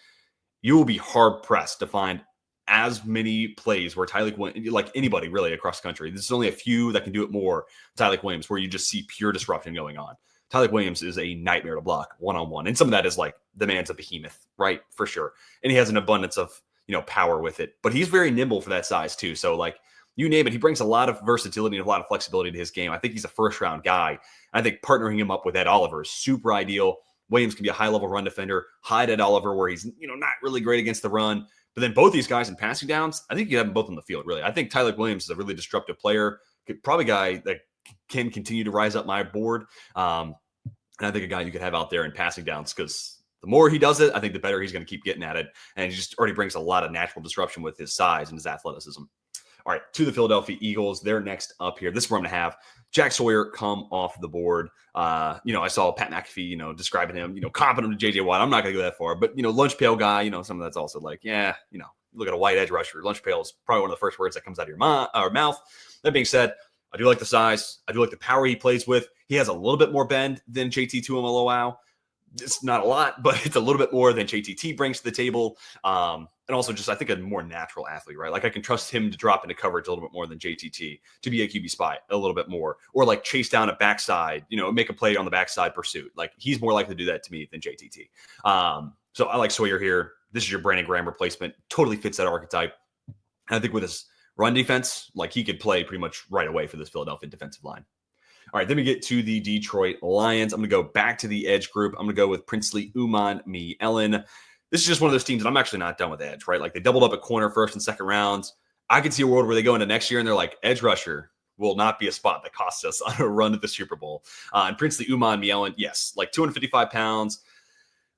S1: you will be hard-pressed to find as many plays where Tyleik Williams, like anybody really across the country, there's only a few that can do it more, Tyleik Williams, where you just see pure disruption going on. Tyleik Williams is a nightmare to block one-on-one, and some of that is the man's a behemoth, right, for sure. And he has an abundance of, power with it. But he's very nimble for that size, too. So, You name it. He brings a lot of versatility and a lot of flexibility to his game. I think he's a first-round guy. I think partnering him up with Ed Oliver is super ideal. Williams can be a high-level run defender. Hide Ed Oliver where he's not really great against the run. But then both these guys in passing downs, I think you have them both on the field, really. I think Tyler Williams is a really disruptive player. Probably a guy that can continue to rise up my board. And I think a guy you could have out there in passing downs because the more he does it, I think the better he's going to keep getting at it. And he just already brings a lot of natural disruption with his size and his athleticism. All right, to the Philadelphia Eagles. They're next up here. This is where I'm going to have Jack Sawyer come off the board. I saw Pat McAfee, describing him, competent to J.J. Watt. I'm not going to go that far. But, lunch pail guy, someone that's also like, look at a white edge rusher. Lunch pail is probably one of the first words that comes out of your mouth. That being said, I do like the size. I do like the power he plays with. He has a little bit more bend than JT Tuimoloau. It's not a lot, but it's a little bit more than JTT brings to the table. And also just, I think, a more natural athlete, right? Like I can trust him to drop into coverage a little bit more than JTT, to be a QB spy a little bit more, or like chase down a backside, make a play on the backside pursuit. Like he's more likely to do that to me than JTT. So I like Sawyer here. This is your Brandon Graham replacement. Totally fits that archetype. And I think with his run defense, like he could play pretty much right away for this Philadelphia defensive line. All right, then we get to the Detroit Lions. I'm going to go back to the edge group. I'm going to go with Princely Uman-Mielen. This is just one of those teams that I'm actually not done with edge, right? Like they doubled up at corner first and second rounds. I could see a world where they go into next year and they're like, edge rusher will not be a spot that costs us on a run at the Super Bowl. And Princely Uman-Mielen, yes, like 255 pounds.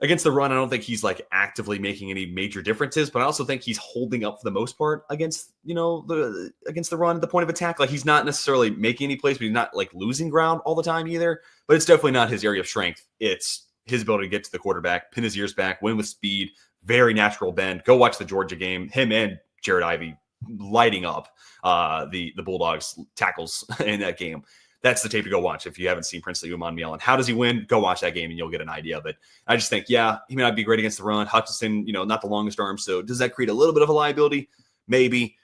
S1: Against the run, I don't think he's like actively making any major differences, but I also think he's holding up for the most part against, against the run at the point of attack. Like he's not necessarily making any plays, but he's not like losing ground all the time either. But it's definitely not his area of strength. It's his ability to get to the quarterback, pin his ears back, win with speed, very natural bend. Go watch the Georgia game. Him and Jared Ivey lighting up the Bulldogs tackles in that game. That's the tape to go watch if you haven't seen Princely Uman-Mielen. How does he win? Go watch that game and you'll get an idea of it. I just think, he may not be great against the run. Hutchinson, not the longest arm. So does that create a little bit of a liability? Maybe.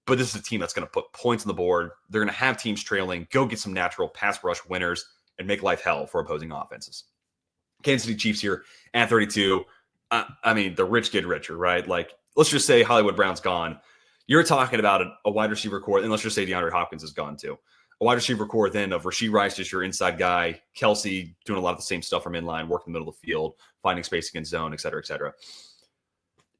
S1: But this is a team that's going to put points on the board. They're going to have teams trailing, go get some natural pass rush winners, and make life hell for opposing offenses. Kansas City Chiefs here at 32. The rich get richer, right? Like, let's just say Hollywood Brown's gone. You're talking about a wide receiver core, and let's just say DeAndre Hopkins is gone too. A wide receiver core then of Rashee Rice, just your inside guy, Kelsey doing a lot of the same stuff from inline, working in the middle of the field, finding space against zone, et cetera, et cetera.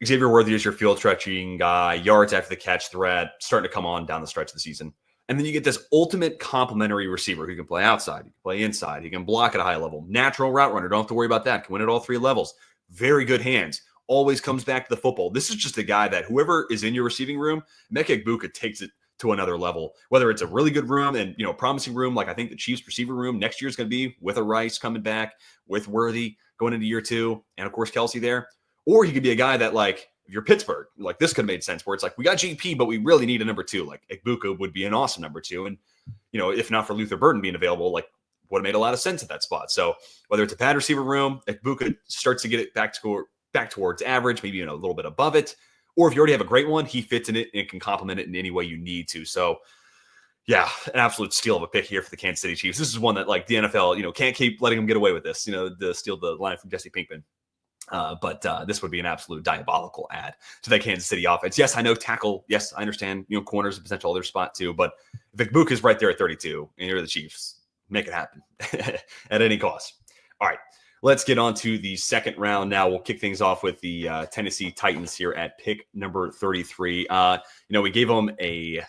S1: Xavier Worthy is your field stretching guy, yards after the catch threat, starting to come on down the stretch of the season. And then you get this ultimate complementary receiver who can play outside, he can play inside, he can block at a high level, natural route runner, don't have to worry about that, can win at all three levels, very good hands, always comes back to the football. This is just a guy that whoever is in your receiving room, Emeka Egbuka takes it to another level, whether it's a really good room and, promising room, like I think the Chiefs receiver room next year is going to be with a Rice coming back, with Worthy going into year two, and of course, Kelsey there. Or he could be a guy that, like, if you're Pittsburgh, like this could have made sense where it's like, we got GP, but we really need a number two. Like Egbuka would be an awesome number two. And, if not for Luther Burden being available, like would have made a lot of sense at that spot. So whether it's a pad receiver room, Egbuka starts to get it back towards average, maybe a little bit above it. Or if you already have a great one, he fits in it and can complement it in any way you need to. So, an absolute steal of a pick here for the Kansas City Chiefs. This is one that, like, the NFL, can't keep letting them get away with this, to steal the line from Jesse Pinkman. But this would be an absolute diabolical add to that Kansas City offense. Yes, I know tackle. Yes, I understand, corner's a potential other spot too. But if Egbuka is right there at 32 and you're the Chiefs, make it happen at any cost. All right. Let's get on to the second round now. We'll kick things off with the Tennessee Titans here at pick number 33. We gave them a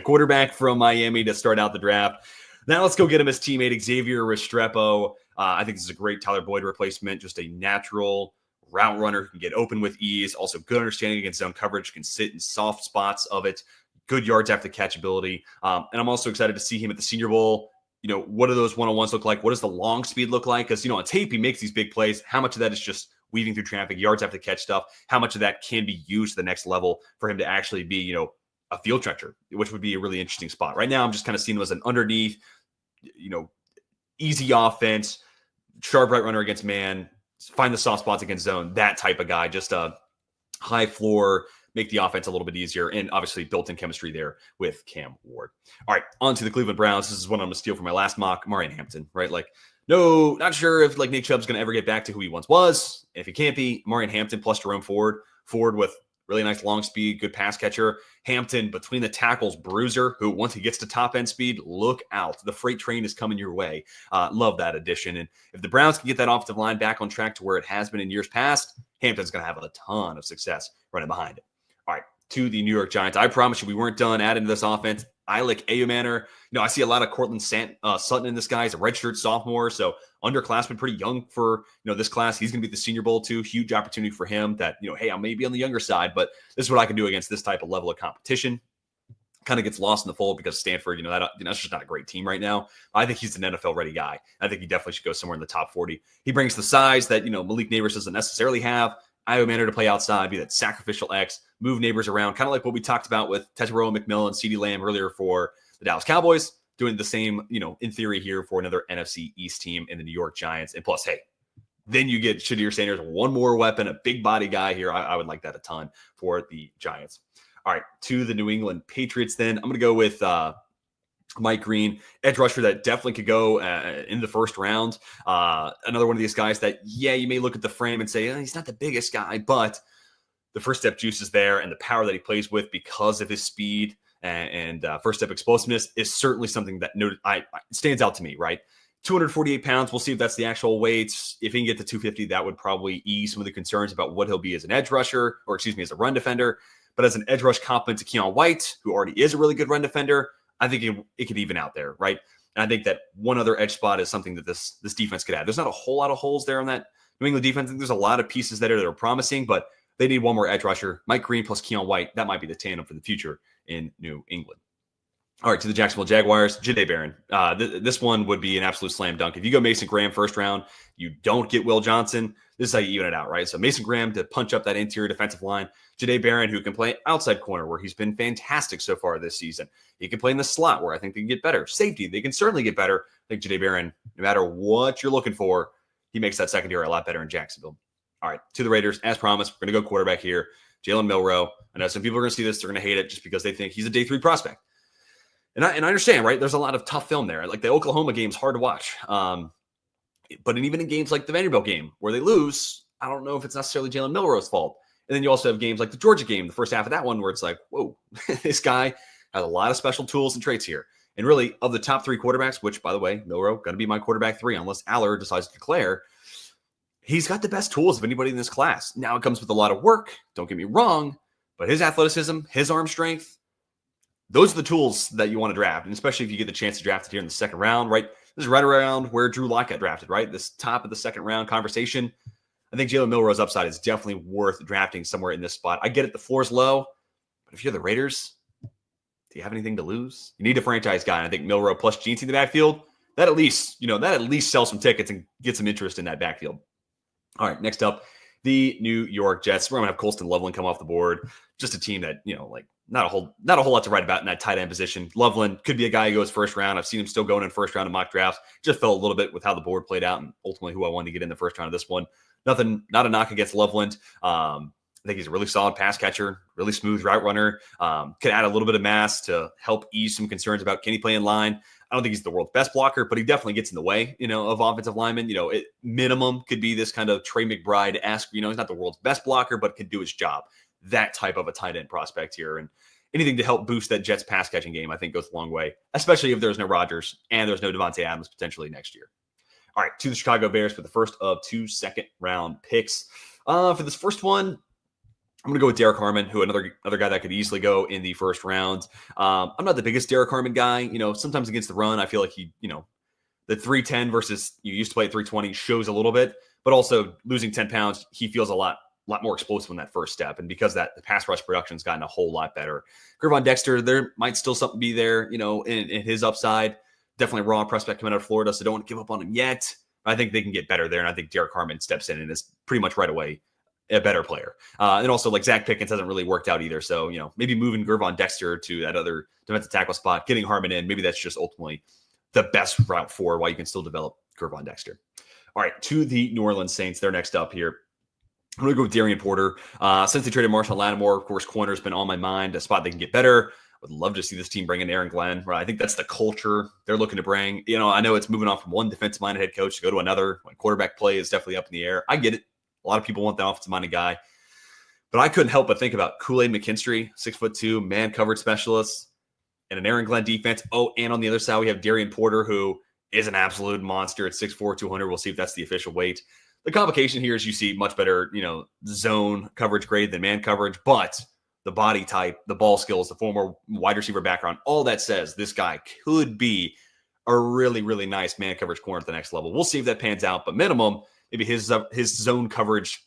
S1: quarterback from Miami to start out the draft. Now let's go get him his teammate, Xavier Restrepo. I think this is a great Tyler Boyd replacement, just a natural route runner who can get open with ease, also good understanding against zone coverage, can sit in soft spots of it, good yards after the catch ability. And I'm also excited to see him at the Senior Bowl. What do those one-on-ones look like? What does the long speed look like? Because, on tape, he makes these big plays. How much of that is just weaving through traffic, yards after the catch stuff? How much of that can be used to the next level for him to actually be, a field stretcher, which would be a really interesting spot. Right now, I'm just kind of seeing him as an underneath, easy offense, sharp right runner against man, find the soft spots against zone, that type of guy, just a high floor, make the offense a little bit easier, and obviously built-in chemistry there with Cam Ward. All right, on to the Cleveland Browns. This is one I'm going to steal from my last mock, Marion Hampton, right? Like, no, not sure if, like, Nick Chubb's going to ever get back to who he once was. If he can't be, Marion Hampton plus Jerome Ford with really nice long speed, good pass catcher. Hampton, between the tackles, bruiser, who once he gets to top end speed, look out. The freight train is coming your way. Love that addition. And if the Browns can get that offensive line back on track to where it has been in years past, Hampton's going to have a ton of success running behind it. All right, to the New York Giants. I promise you we weren't done adding to this offense. I like Ayumanner. I see a lot of Cortland Sutton in this guy. He's a redshirt sophomore, so underclassman, pretty young for this class. He's going to be at the Senior Bowl too. Huge opportunity for him. That hey, I may be on the younger side, but this is what I can do against this type of level of competition. Kind of gets lost in the fold because Stanford, that's just not a great team right now. I think he's an NFL ready guy. I think he definitely should go somewhere in the top 40. He brings the size that Malik Neighbors doesn't necessarily have. Ayumanner to play outside, be that sacrificial X, move Neighbors around, kind of like what we talked about with Tetairoa McMillan and CeeDee Lamb earlier for the Dallas Cowboys, doing the same, in theory here for another NFC East team in the New York Giants. And plus, hey, then you get Shadir Sanders, one more weapon, a big body guy here. I would like that a ton for the Giants. All right, to the New England Patriots then. I'm going to go with Mike Green, edge rusher that definitely could go in the first round. Another one of these guys that, you may look at the frame and say, he's not the biggest guy, but the first step juice is there, and the power that he plays with because of his speed and first step explosiveness is certainly something that stands out to me, right? 248 pounds. We'll see if that's the actual weight. If he can get to 250, that would probably ease some of the concerns about what he'll be as an edge rusher, or as a run defender. But as an edge rush complement to Keon White, who already is a really good run defender, I think it could even out there, right? And I think that one other edge spot is something that this defense could add. There's not a whole lot of holes there on that New England defense. I think there's a lot of pieces that are promising, but they need one more edge rusher. Mike Green plus Keon White, that might be the tandem for the future in New England. All right, to the Jacksonville Jaguars, Jahdae Barron. This one would be an absolute slam dunk. If you go Mason Graham first round, you don't get Will Johnson. This is how you even it out, right? So Mason Graham to punch up that interior defensive line. Jahdae Barron, who can play outside corner, where he's been fantastic so far this season. He can play in the slot, where I think they can get better. Safety, they can certainly get better. I think Jahdae Barron, no matter what you're looking for, he makes that secondary a lot better in Jacksonville. All right, to the Raiders, as promised, we're going to go quarterback here. Jalen Milroe. I know some people are going to see this. They're going to hate it just because they think he's a day 3 prospect. And I understand, right? There's a lot of tough film there. Like the Oklahoma game's hard to watch. But even in games like the Vanderbilt game where they lose, I don't know if it's necessarily Jalen Milroe's fault. And then you also have games like the Georgia game, the first half of that one, where it's like, whoa, this guy has a lot of special tools and traits here. And really, of the top 3 quarterbacks, which, by the way, Milroe, going to be my quarterback 3, unless Aller decides to declare, he's got the best tools of anybody in this class. Now, it comes with a lot of work. Don't get me wrong. But his athleticism, his arm strength, those are the tools that you want to draft, and especially if you get the chance to draft it here in the second round, right? This is right around where Drew Lock got drafted, right? This top of the second round conversation. I think Jalen Milroe's upside is definitely worth drafting somewhere in this spot. I get it, the floor's low, but if you're the Raiders, do you have anything to lose? You need a franchise guy, and I think Milroe plus Jeanty in the backfield, that at least sells some tickets and get some interest in that backfield. All right, next up, the New York Jets. We're going to have Colston Loveland come off the board. Just a team that, not a whole lot to write about in that tight end position. Loveland could be a guy who goes first round. I've seen him still going in first round of mock drafts. Just fell a little bit with how the board played out and ultimately who I wanted to get in the first round of this one. Not a knock against Loveland. I think he's a really solid pass catcher, really smooth route runner. Could add a little bit of mass to help ease some concerns about can he play in line. I don't think he's the world's best blocker, but he definitely gets in the way, of offensive linemen. It minimum could be this kind of Trey McBride-esque. He's not the world's best blocker, but can do his job. That type of a tight end prospect here. And anything to help boost that Jets pass catching game, I think goes a long way, especially if there's no Rodgers and there's no Devontae Adams potentially next year. All right, to the Chicago Bears for the first of 2 second-round picks. For this first one, I'm going to go with Derek Harmon, who another guy that could easily go in the first round. I'm not the biggest Derek Harmon guy. Sometimes against the run, I feel like he, the 310 versus you used to play at 320 shows a little bit, but also losing 10 pounds, he feels a lot more explosive on that first step. And because that the pass rush production's gotten a whole lot better. Gervon Dexter, there might still something be there, in his upside. Definitely a raw prospect coming out of Florida, so don't want to give up on him yet. I think they can get better there, and I think Derek Harmon steps in and is pretty much right away a better player. And also, like, Zach Pickens hasn't really worked out either, so, maybe moving Gervon Dexter to that other defensive tackle spot, getting Harmon in, maybe that's just ultimately the best route forward while you can still develop Gervon Dexter. All right, to the New Orleans Saints. They're next up here. I'm going to go with Darian Porter. Since they traded Marshall Lattimore, of course, corner's been on my mind, a spot they can get better. Would love to see this team bring in Aaron Glenn. Right? I think that's the culture they're looking to bring. I know it's moving on from one defensive-minded head coach to go to another. When quarterback play is definitely up in the air. I get it. A lot of people want that offensive-minded guy. But I couldn't help but think about Kool-Aid McKinstry, 6'2", man coverage specialist, and an Aaron Glenn defense. Oh, and on the other side, we have Darian Porter, who is an absolute monster at 6'4", 200. We'll see if that's the official weight. The complication here is you see much better, zone coverage grade than man coverage, but the body type, the ball skills, the former wide receiver background, all that says this guy could be a really, really nice man coverage corner at the next level. We'll see if that pans out, but minimum, maybe his zone coverage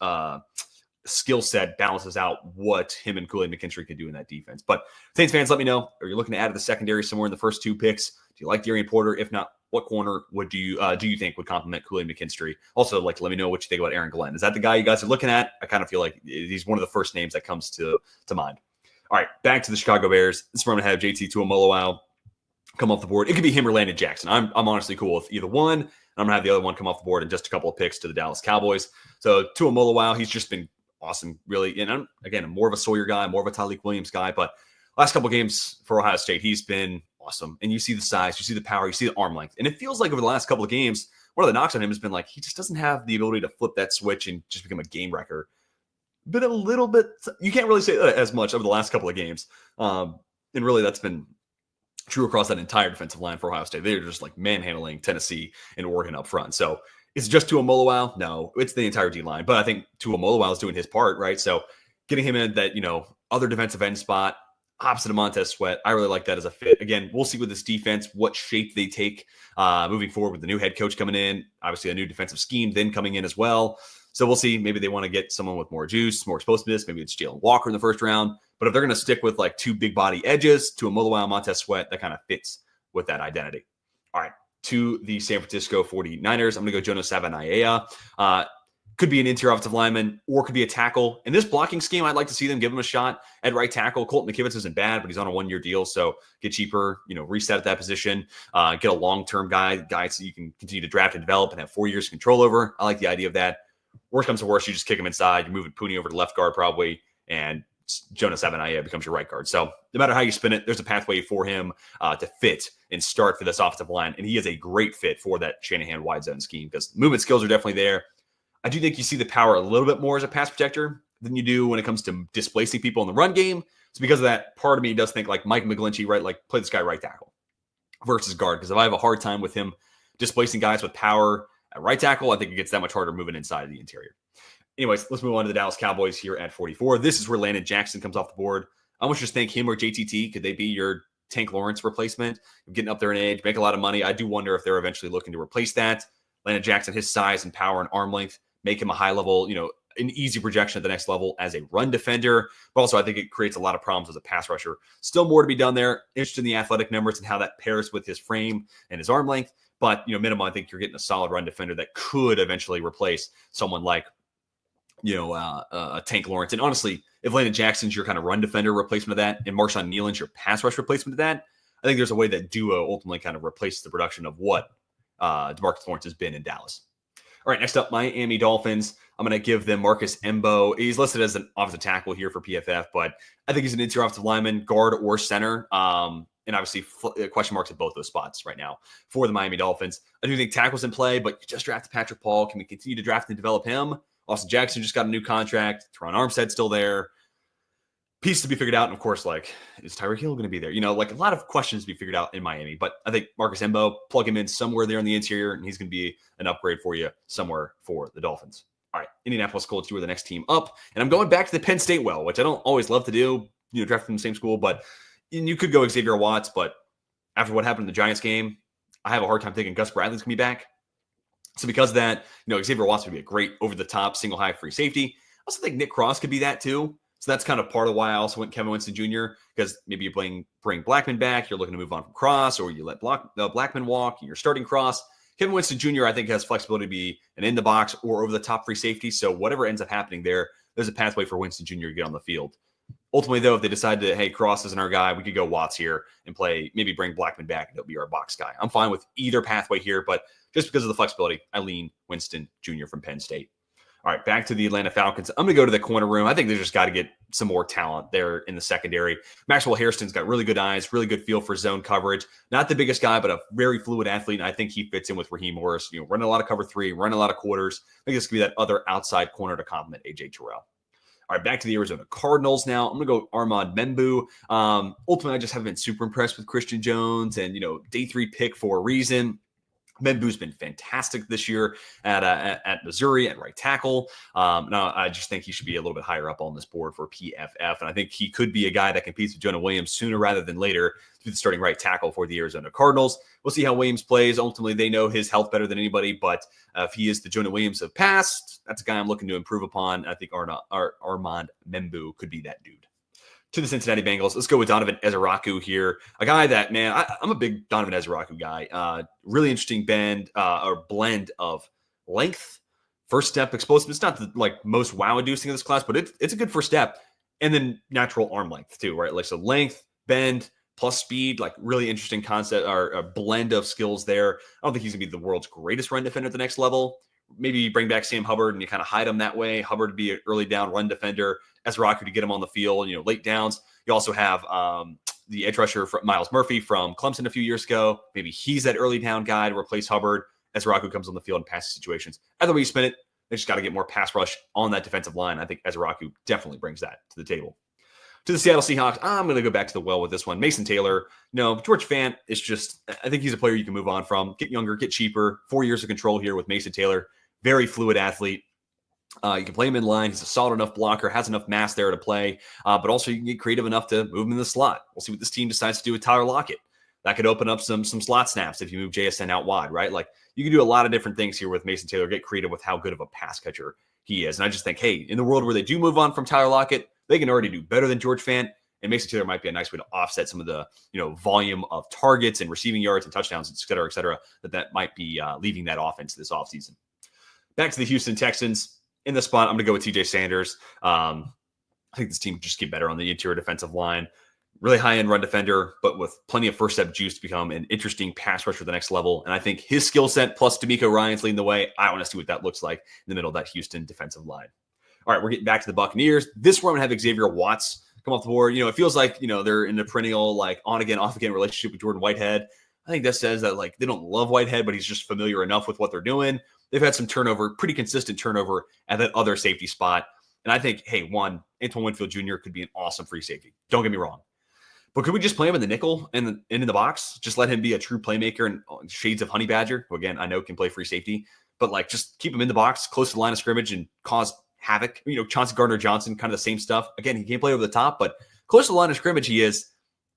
S1: skill set balances out what him and Kool-Aid McKinstry can do in that defense. But Saints fans, let me know. Are you looking to add to the secondary somewhere in the first 2 picks? Do you like Darian Porter? If not, what corner do you think would complement Kool-Aid McKinstry? Also, let me know what you think about Aaron Glenn. Is that the guy you guys are looking at? I kind of feel like he's one of the first names that comes to mind. All right, back to the Chicago Bears. This is where I'm going to have JT Tuimoloau come off the board. It could be him or Landon Jackson. I'm honestly cool with either one. I'm going to have the other one come off the board and just a couple of picks to the Dallas Cowboys. So Tuimoloau, he's just been awesome, really. And I'm more of a Sawyer guy, more of a Tyleek Williams guy, but last couple of games for Ohio State, he's been awesome. And you see the size, you see the power, you see the arm length. And it feels like over the last couple of games, one of the knocks on him has been like, he just doesn't have the ability to flip that switch and just become a game wrecker. But a little bit, you can't really say that as much over the last couple of games. And really that's been true across that entire defensive line for Ohio State. They're just like manhandling Tennessee and Oregon up front. So is it just Tuimoloau? No, it's the entire D-line. But I think Tuimoloau is doing his part, right? So getting him in that, other defensive end spot, opposite of Montez Sweat, I really like that as a fit. Again, we'll see with this defense what shape they take moving forward with the new head coach coming in. Obviously, a new defensive scheme then coming in as well. So we'll see. Maybe they want to get someone with more juice, more explosiveness. Maybe it's Jalen Walker in the first round. But if they're going to stick with like 2 big body edges, Tuimoloau and Montez Sweat, that kind of fits with that identity. All right. To the San Francisco 49ers. I'm going to go Jonas Savaiinaea. Could be an interior offensive lineman or could be a tackle. In this blocking scheme, I'd like to see them give him a shot at right tackle. Colton McKivitz isn't bad, but he's on a 1-year deal, so get cheaper, reset at that position, get a long-term guy so you can continue to draft and develop and have 4 years control over. I like the idea of that. Worst comes to worst, you just kick him inside. You're moving Pooney over to left guard probably, and Jonas Savaiinaea becomes your right guard. So no matter how you spin it, there's a pathway for him to fit and start for this offensive line. And he is a great fit for that Shanahan wide zone scheme because movement skills are definitely there. I do think you see the power a little bit more as a pass protector than you do when it comes to displacing people in the run game. So because of that, part of me does think like Mike McGlinchey, right? Like play this guy right tackle versus guard. Because if I have a hard time with him displacing guys with power at right tackle, I think it gets that much harder moving inside of the interior. Anyways, let's move on to the Dallas Cowboys here at 44. This is where Landon Jackson comes off the board. I almost just think him or JTT, could they be your Tank Lawrence replacement? Getting up there in age, make a lot of money. I do wonder if they're eventually looking to replace that. Landon Jackson, his size and power and arm length, make him a high level, an easy projection at the next level as a run defender. But also I think it creates a lot of problems as a pass rusher. Still more to be done there. Interested in the athletic numbers and how that pairs with his frame and his arm length. But, minimum, I think you're getting a solid run defender that could eventually replace someone like, Tank Lawrence. And honestly, if Landon Jackson's your kind of run defender replacement of that and Marshawn Nealon's your pass rush replacement of that, I think there's a way that duo ultimately kind of replaces the production of what DeMarcus Lawrence has been in Dallas. All right, next up, Miami Dolphins. I'm going to give them Marcus Embo. He's listed as an offensive tackle here for PFF, but I think he's an interior offensive lineman, guard or center. And obviously question marks at both those spots right now for the Miami Dolphins. I do think tackle's in play, but you just drafted Patrick Paul. Can we continue to draft and develop him? Austin Jackson just got a new contract. Teron Armstead's still there. Piece to be figured out. And of course, is Tyreek Hill going to be there? A lot of questions to be figured out in Miami. But I think Marcus Embo, plug him in somewhere there in the interior, and he's going to be an upgrade for you somewhere for the Dolphins. All right, Indianapolis Colts, you are the next team up. And I'm going back to the Penn State well, which I don't always love to do, draft from the same school. But you could go Xavier Watts. But after what happened in the Giants game, I have a hard time thinking Gus Bradley's going to be back. So because of that, Xavier Watts would be a great over-the-top, single-high free safety. I also think Nick Cross could be that too. So that's kind of part of why I also went Kevin Winston Jr., because maybe you bring Blackman back, you're looking to move on from Cross, or you let Blackman walk, and you're starting Cross. Kevin Winston Jr., I think, has flexibility to be an in-the-box or over-the-top free safety. So whatever ends up happening there's a pathway for Winston Jr. to get on the field. Ultimately, though, if they decide to, hey, Cross isn't our guy, we could go Watts here and maybe bring Blackman back, and he'll be our box guy. I'm fine with either pathway here, but just because of the flexibility, I lean Winston Jr. from Penn State. All right, back to the Atlanta Falcons. I'm going to go to the corner room. I think they just got to get some more talent there in the secondary. Maxwell Hairston's got really good eyes, really good feel for zone coverage. Not the biggest guy, but a very fluid athlete, and I think he fits in with Raheem Morris. Running a lot of cover three, running a lot of quarters. I think this could be that other outside corner to complement A.J. Terrell. All right, back to the Arizona Cardinals now. I'm going to go Armand Membu. Ultimately, I just haven't been super impressed with Christian Jones and, day 3 pick for a reason. Membu's been fantastic this year at Missouri at right tackle. Now, I just think he should be a little bit higher up on this board for PFF. And I think he could be a guy that competes with Jonah Williams sooner rather than later to be the starting right tackle for the Arizona Cardinals. We'll see how Williams plays. Ultimately, they know his health better than anybody. But if he is the Jonah Williams of past, that's a guy I'm looking to improve upon. I think Armand Membu could be that dude. To the Cincinnati Bengals, let's go with Donovan Ezeraku here. A guy that, man, I'm a big Donovan Ezeraku guy. Really interesting blend of length, first step explosiveness. It's not the most wow-inducing of this class, but it's a good first step. And then natural arm length too, right? So length, bend, plus speed, really interesting concept or a blend of skills there. I don't think he's going to be the world's greatest run defender at the next level. Maybe you bring back Sam Hubbard and you kind of hide him that way. Hubbard to be an early down run defender, Ezeraku to get him on the field, late downs. You also have the edge rusher Miles Murphy from Clemson a few years ago. Maybe he's that early down guy to replace Hubbard. Ezeraku comes on the field in passing situations. Either way you spin it, they just got to get more pass rush on that defensive line. I think Ezeraku definitely brings that to the table. To the Seattle Seahawks, I'm going to go back to the well with this one. Mason Taylor. No, George Fant is just, I think he's a player you can move on from. Get younger, get cheaper. 4 years of control here with Mason Taylor. Very fluid athlete. You can play him in line. He's a solid enough blocker, has enough mass there to play, but also you can get creative enough to move him in the slot. We'll see what this team decides to do with Tyler Lockett. That could open up some slot snaps if you move JSN out wide, right? You can do a lot of different things here with Mason Taylor, get creative with how good of a pass catcher he is. And I just think, hey, in the world where they do move on from Tyler Lockett, they can already do better than George Fant. And Mason Taylor might be a nice way to offset some of the, volume of targets and receiving yards and touchdowns, et cetera, that might be leaving that offense this offseason. Back to the Houston Texans. In the spot, I'm going to go with TJ Sanders. I think this team just get better on the interior defensive line. Really high-end run defender, but with plenty of first-step juice to become an interesting pass rusher at the next level. And I think his skill set plus D'Amico Ryan's leading the way. I want to see what that looks like in the middle of that Houston defensive line. All right, we're getting back to the Buccaneers. This one, I'm going to have Xavier Watts come off the board. It feels like, they're in the perennial, on-again, off-again relationship with Jordan Whitehead. I think that says that, they don't love Whitehead, but he's just familiar enough with what they're doing. They've had some turnover, pretty consistent turnover at that other safety spot. And I think, hey, Antoine Winfield Jr. could be an awesome free safety. Don't get me wrong. But could we just play him in the nickel and in the box? Just let him be a true playmaker and shades of Honey Badger, who, again, I know can play free safety. But, just keep him in the box, close to the line of scrimmage, and cause havoc. Chauncey Gardner-Johnson, kind of the same stuff. Again, he can't play over the top, but close to the line of scrimmage he is,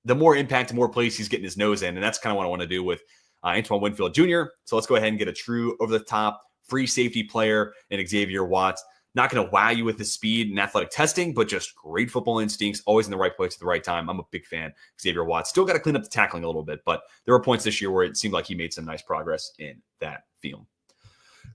S1: the more impact, the more plays he's getting his nose in. And that's kind of what I want to do with Antoine Winfield Jr. So let's go ahead and get a true over-the-top free safety player in Xavier Watts. Not going to wow you with his speed and athletic testing, but just great football instincts, always in the right place at the right time. I'm a big fan of Xavier Watts. Still got to clean up the tackling a little bit, but there were points this year where it seemed like he made some nice progress in that field.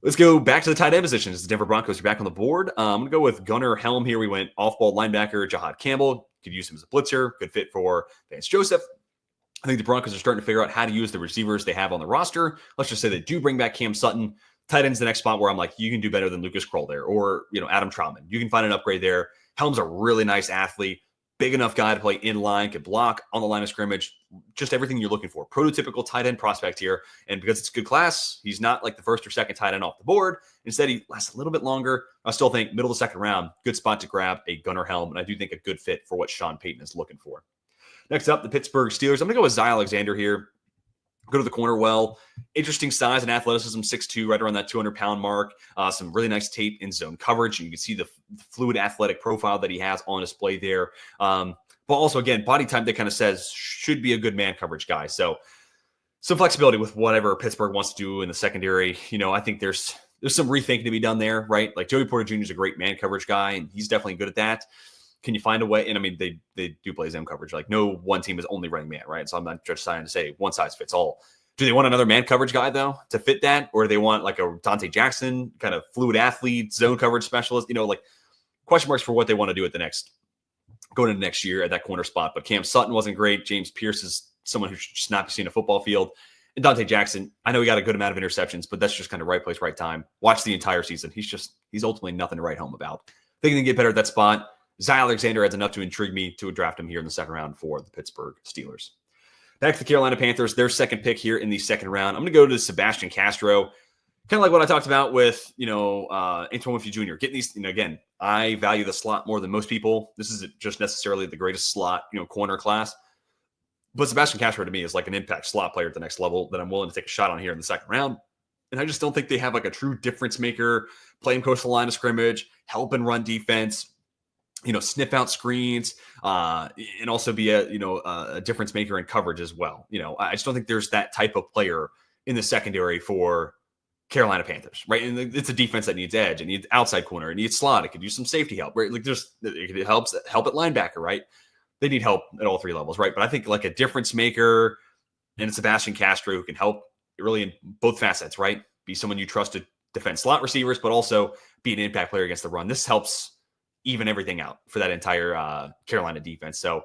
S1: Let's go back to the tight end positions. The Denver Broncos are back on the board. I'm going to go with Gunnar Helm here. We went off-ball linebacker, Jahad Campbell. Could use him as a blitzer. Good fit for Vance Joseph. I think the Broncos are starting to figure out how to use the receivers they have on the roster. Let's just say they do bring back Cam Sutton. Tight end's the next spot where I'm like, you can do better than Lucas Kroll there, or Adam Trautman. You can find an upgrade there. Helm's a really nice athlete, big enough guy to play in line, could block on the line of scrimmage, just everything you're looking for. Prototypical tight end prospect here, and because it's a good class, he's not like the first or second tight end off the board. Instead, he lasts a little bit longer. I still think middle of the second round, good spot to grab a Gunnar Helm, and I do think a good fit for what Sean Payton is looking for. Next up, the Pittsburgh Steelers. I'm going to go with Zy Alexander here. Go to the corner well. Interesting size and athleticism, 6'2", right around that 200-pound mark. Some really nice tape in zone coverage. You can see the fluid athletic profile that he has on display there. But also, again, body type that kind of says should be a good man coverage guy. So some flexibility with whatever Pittsburgh wants to do in the secondary. I think there's some rethinking to be done there, right? Like Joey Porter Jr. is a great man coverage guy, and he's definitely good at that. Can you find a way? And I mean, they do play zone coverage. Like no one team is only running man, right? So I'm not just trying to say one size fits all. Do they want another man coverage guy though to fit that? Or do they want like a Dante Jackson kind of fluid athlete, zone coverage specialist? Question marks for what they want to do going into next year at that corner spot. But Cam Sutton wasn't great. James Pierce is someone who should just not be seen a football field. And Dante Jackson, I know he got a good amount of interceptions, but that's just kind of right place, right time. Watch the entire season. He's ultimately nothing to write home about. They can get better at that spot. Zy Alexander adds enough to intrigue me to draft him here in the second round for the Pittsburgh Steelers. Back to the Carolina Panthers, their second pick here in the second round. I'm going to go to Sebastian Castro. Kind of like what I talked about with, Antoine Winfield Jr. Getting these, again, I value the slot more than most people. This isn't just necessarily the greatest slot, corner class. But Sebastian Castro to me is like an impact slot player at the next level that I'm willing to take a shot on here in the second round. And I just don't think they have like a true difference maker, play him close to the line of scrimmage, help and run defense, sniff out screens, and also be a difference maker in coverage as well. I just don't think there's that type of player in the secondary for Carolina Panthers, right? And it's a defense that needs edge, it needs outside corner, it needs slot, it could use some safety help, right? Like it helps help at linebacker, right? They need help at all three levels, right? But I think like a difference maker and Sebastian Castro who can help really in both facets, right? Be someone you trust to defend slot receivers, but also be an impact player against the run. This helps even everything out for that entire Carolina defense. So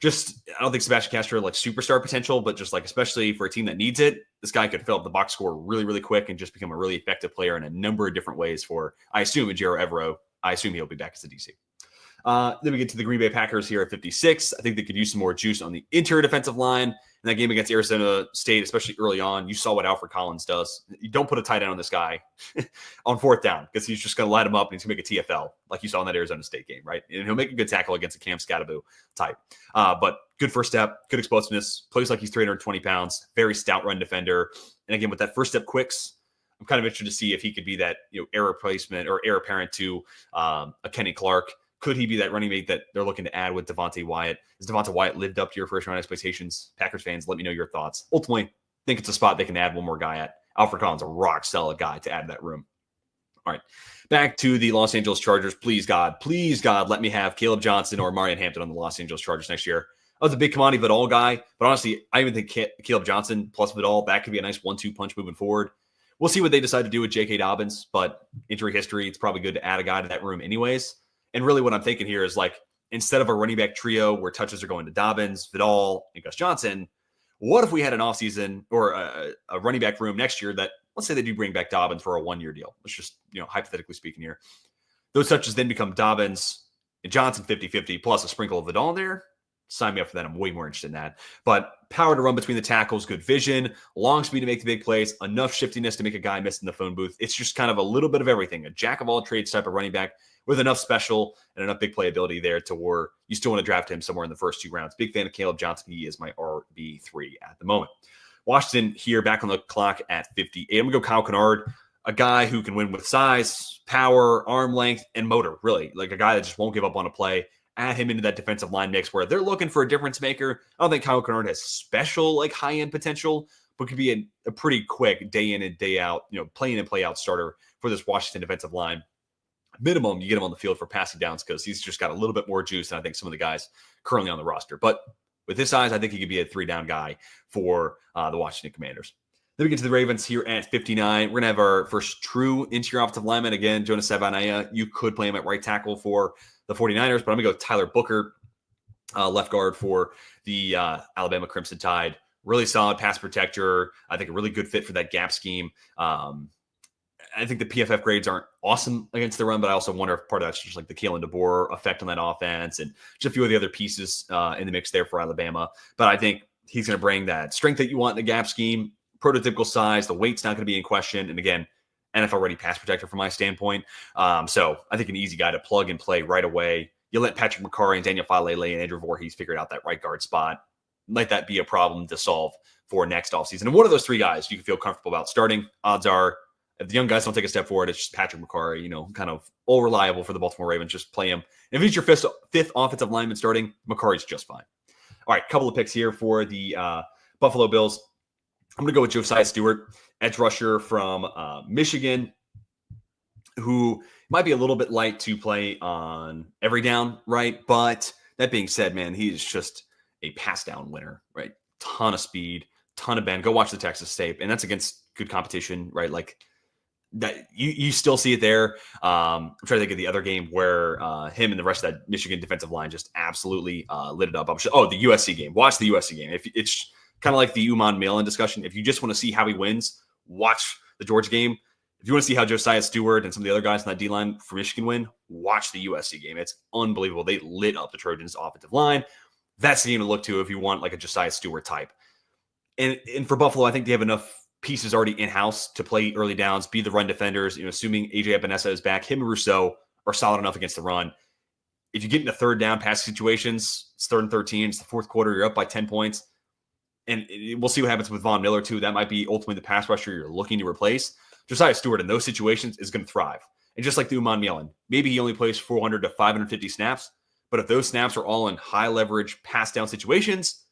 S1: I don't think Sebastian Castro like superstar potential, but just like, especially for a team that needs it, this guy could fill up the box score really, really quick and just become a really effective player in a number of different ways for, I assume, Ejiro Evero. I assume he'll be back as a DC. Then we get to the Green Bay Packers here at 56. I think they could use some more juice on the interior defensive line. In that game against Arizona State, especially early on, you saw what Alfred Collins does. You don't put a tight end on this guy on fourth down because he's just going to light him up and he's going to make a TFL like you saw in that Arizona State game, right? And he'll make a good tackle against a Cam Scatterbo type. But good first step, good explosiveness, plays like he's 320 pounds, very stout run defender. And again, with that first step quicks, I'm kind of interested to see if he could be that heir replacement or heir apparent to a Kenny Clark. Could he be that running mate that they're looking to add with Devontae Wyatt? Has Devontae Wyatt lived up to your first-round expectations? Packers fans, let me know your thoughts. Ultimately, I think it's a spot they can add one more guy at. Alfred Collins, a rock-solid guy to add to that room. All right, back to the Los Angeles Chargers. Please, God, let me have Caleb Johnson or Marion Hampton on the Los Angeles Chargers next year. I was a big Kamani Vidal guy, but honestly, I even think Caleb Johnson plus Vidal, that could be a nice 1-2 punch moving forward. We'll see what they decide to do with J.K. Dobbins, but injury history, it's probably good to add a guy to that room anyways. And really what I'm thinking here is like, instead of a running back trio where touches are going to Dobbins, Vidal, and Gus Johnson, what if we had an offseason or a running back room next year that, let's say they do bring back Dobbins for a 1-year deal. Let's just, hypothetically speaking here. Those touches then become Dobbins and Johnson 50-50 plus a sprinkle of Vidal in there. Sign me up for that. I'm way more interested in that. But power to run between the tackles, good vision, long speed to make the big plays, enough shiftiness to make a guy miss in the phone booth. It's just kind of a little bit of everything. A jack of all trades type of running back with enough special and enough big playability there to where you still want to draft him somewhere in the first 2 rounds. Big fan of Caleb Johnson. He is my RB3 at the moment. Washington here back on the clock at 58. I'm going to go Kyle Kennard, a guy who can win with size, power, arm length, and motor, really. Like a guy that just won't give up on a play. Add him into that defensive line mix where they're looking for a difference maker. I don't think Kyle Kennard has special, like high-end potential, but could be a pretty quick day in and day out, play in and play out starter for this Washington defensive line. Minimum, you get him on the field for passing downs because he's just got a little bit more juice than I think some of the guys currently on the roster. But with his size, I think he could be a 3-down guy for the Washington Commanders. Then we get to the Ravens here at 59. We're going to have our first true interior offensive lineman. Again, Jonas Savaiinaea. You could play him at right tackle for the 49ers, but I'm going to go Tyler Booker, left guard for the Alabama Crimson Tide. Really solid pass protector. I think a really good fit for that gap scheme. I think the PFF grades aren't awesome against the run, but I also wonder if part of that's just like the Kalen DeBoer effect on that offense and just a few of the other pieces in the mix there for Alabama. But I think he's going to bring that strength that you want in the gap scheme, prototypical size. The weight's not going to be in question. And again, NFL-ready pass protector from my standpoint. So I think an easy guy to plug and play right away. You let Patrick McCarry and Daniel Falele and Andrew Voorhees figure out that right guard spot. Let that be a problem to solve for next offseason. And one of those 3 guys you can feel comfortable about starting. Odds are, if the young guys don't take a step forward, it's just Patrick McCarry, kind of all reliable for the Baltimore Ravens. Just play him. And if he's your fifth offensive lineman starting, McCarry's just fine. All right, couple of picks here for the Buffalo Bills. I'm going to go with Josiah Stewart, edge rusher from Michigan, who might be a little bit light to play on every down, right? But that being said, man, he is just a pass down winner, right? Ton of speed, ton of bend. Go watch the Texas tape, and that's against good competition, right? Like that, you still see it there. I'm trying to think of the other game where him and the rest of that Michigan defensive line just absolutely lit it up. The USC game. Watch the USC game. If it's kind of like the Uman Malin discussion. If you just want to see how he wins, watch the Georgia game. If you want to see how Josiah Stewart and some of the other guys on that D-line for Michigan win, watch the USC game. It's unbelievable. They lit up the Trojans' offensive line. That's the game to look to if you want like a Josiah Stewart type. And for Buffalo, I think they have enough pieces already in-house to play early downs, be the run defenders. Assuming AJ Epinesa is back, him and Rousseau are solid enough against the run. If you get into third down passing situations, it's 3rd and 13, it's the fourth quarter, you're up by 10 points. And we'll see what happens with Von Miller, too. That might be ultimately the pass rusher you're looking to replace. Josiah Stewart in those situations is going to thrive. And just like the Uman Mielen, maybe he only plays 400 to 550 snaps, but if those snaps are all in high leverage pass down situations,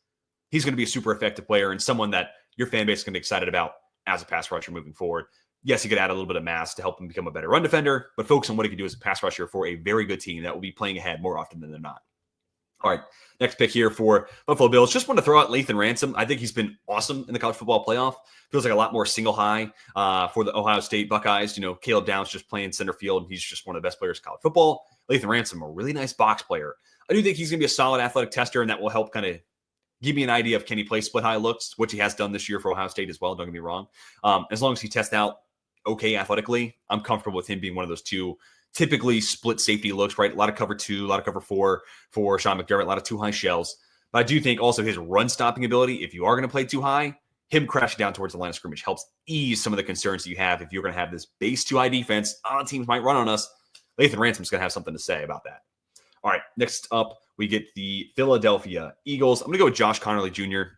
S1: he's going to be a super effective player and someone that your fan base is going to be excited about as a pass rusher moving forward. Yes, he could add a little bit of mass to help him become a better run defender, but focus on what he can do as a pass rusher for a very good team that will be playing ahead more often than they're not. All right, next pick here for Buffalo Bills. Just want to throw out Lathan Ransom. I think he's been awesome in the college football playoff. Feels like a lot more single high for the Ohio State Buckeyes. Caleb Downs just playing center field, and he's just one of the best players in college football. Lathan Ransom, a really nice box player. I do think he's going to be a solid athletic tester, and that will help kind of give me an idea of can he play split high looks, which he has done this year for Ohio State as well. Don't get me wrong. As long as he tests out okay athletically, I'm comfortable with him being one of those two typically split safety looks, right? A lot of cover 2, a lot of cover 4 for Sean McDermott, a lot of too high shells. But I do think also his run stopping ability, if you are going to play too high, him crashing down towards the line of scrimmage helps ease some of the concerns that you have if you're going to have this base too high defense. Teams might run on us. Lathan Ransom's going to have something to say about that. All right, next up, we get the Philadelphia Eagles. I'm going to go with Josh Connerly Jr.,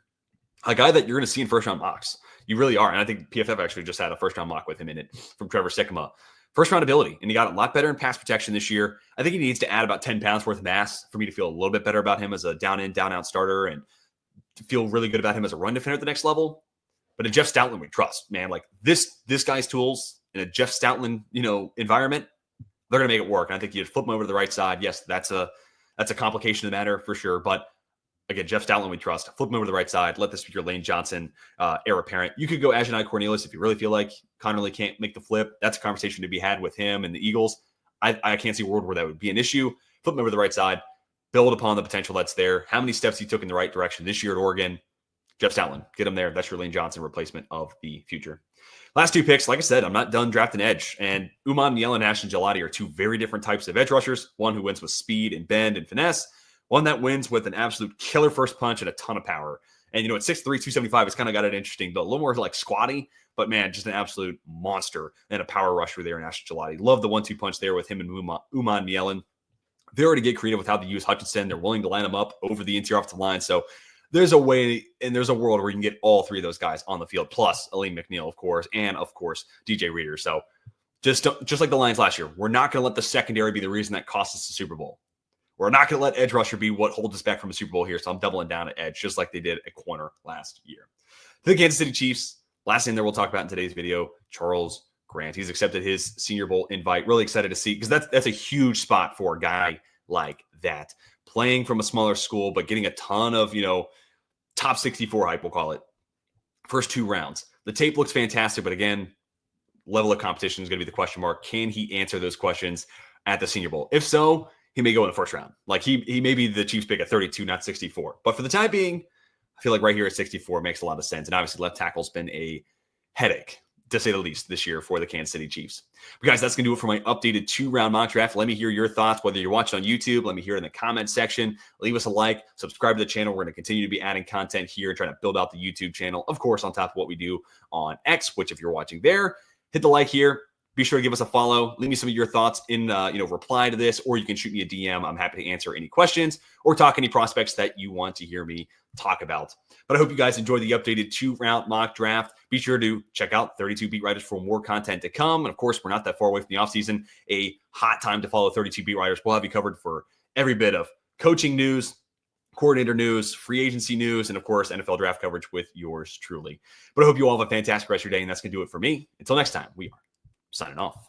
S1: a guy that you're going to see in first-round mocks. You really are. And I think PFF actually just had a first-round mock with him in it from Trevor Sikkema. First-round ability, and he got a lot better in pass protection this year. I think he needs to add about 10 pounds worth of mass for me to feel a little bit better about him as a down-in, down-out starter and to feel really good about him as a run defender at the next level. But a Jeff Stoutland we trust, man. Like this guy's tools in a Jeff Stoutland, environment, they're going to make it work. And I think you flip him over to the right side. Yes, that's a complication of the matter for sure. But again, Jeff Stoutland we trust. Flip him over to the right side. Let this be your Lane Johnson heir apparent. You could go Ajanai Cornelius if you really feel like Connerly can't make the flip. That's a conversation to be had with him and the Eagles. I can't see a world where that would be an issue. Flip him over to the right side. Build upon the potential that's there. How many steps he took in the right direction this year at Oregon? Jeff Stoutland, get him there. That's your Lane Johnson replacement of the future. Last two picks, like I said, I'm not done drafting edge. And Uman Mielen and Ashton Gelati are two very different types of edge rushers. One who wins with speed and bend and finesse. One that wins with an absolute killer first punch and a ton of power. And, at 6'3", 275, it's kind of got it interesting, but a little more like squatty, but man, just an absolute monster and a power rusher there in Ashton Gelati. Love the 1-2 punch there with him and Uman Mielen. They're already get creative with how they use Hutchinson. They're willing to line him up over the interior offensive line. So there's a way and there's a world where you can get all three of those guys on the field, plus Aleem McNeil, of course, and of course, DJ Reader. So just like the Lions last year, we're not going to let the secondary be the reason that cost us the Super Bowl. We're not going to let edge rusher be what holds us back from a Super Bowl here. So I'm doubling down at edge, just like they did at corner last year. To the Kansas City Chiefs, last thing that we'll talk about in today's video, Charles Grant. He's accepted his Senior Bowl invite. Really excited to see, because that's a huge spot for a guy like that. Playing from a smaller school, but getting a ton of, top 64 hype, we'll call it. First 2 rounds. The tape looks fantastic, but again, level of competition is going to be the question mark. Can he answer those questions at the Senior Bowl? If so, he may go in the first round. Like he may be the Chiefs pick at 32, not 64. But for the time being, I feel like right here at 64 makes a lot of sense. And obviously left tackle's been a headache, to say the least, this year for the Kansas City Chiefs. But guys, that's going to do it for my updated 2-round mock draft. Let me hear your thoughts, whether you're watching on YouTube. Let me hear it in the comment section. Leave us a like, subscribe to the channel. We're going to continue to be adding content here and trying to build out the YouTube channel, of course, on top of what we do on X, which if you're watching there, hit the like here. Be sure to give us a follow. Leave me some of your thoughts in, reply to this, or you can shoot me a DM. I'm happy to answer any questions or talk any prospects that you want to hear me talk about. But I hope you guys enjoyed the updated 2-round mock draft. Be sure to check out 32 Beat Writers for more content to come. And of course, we're not that far away from the offseason. A hot time to follow 32 Beat Writers. We'll have you covered for every bit of coaching news, coordinator news, free agency news, and of course, NFL draft coverage with yours truly. But I hope you all have a fantastic rest of your day, and that's going to do it for me. Until next time, we are signing off.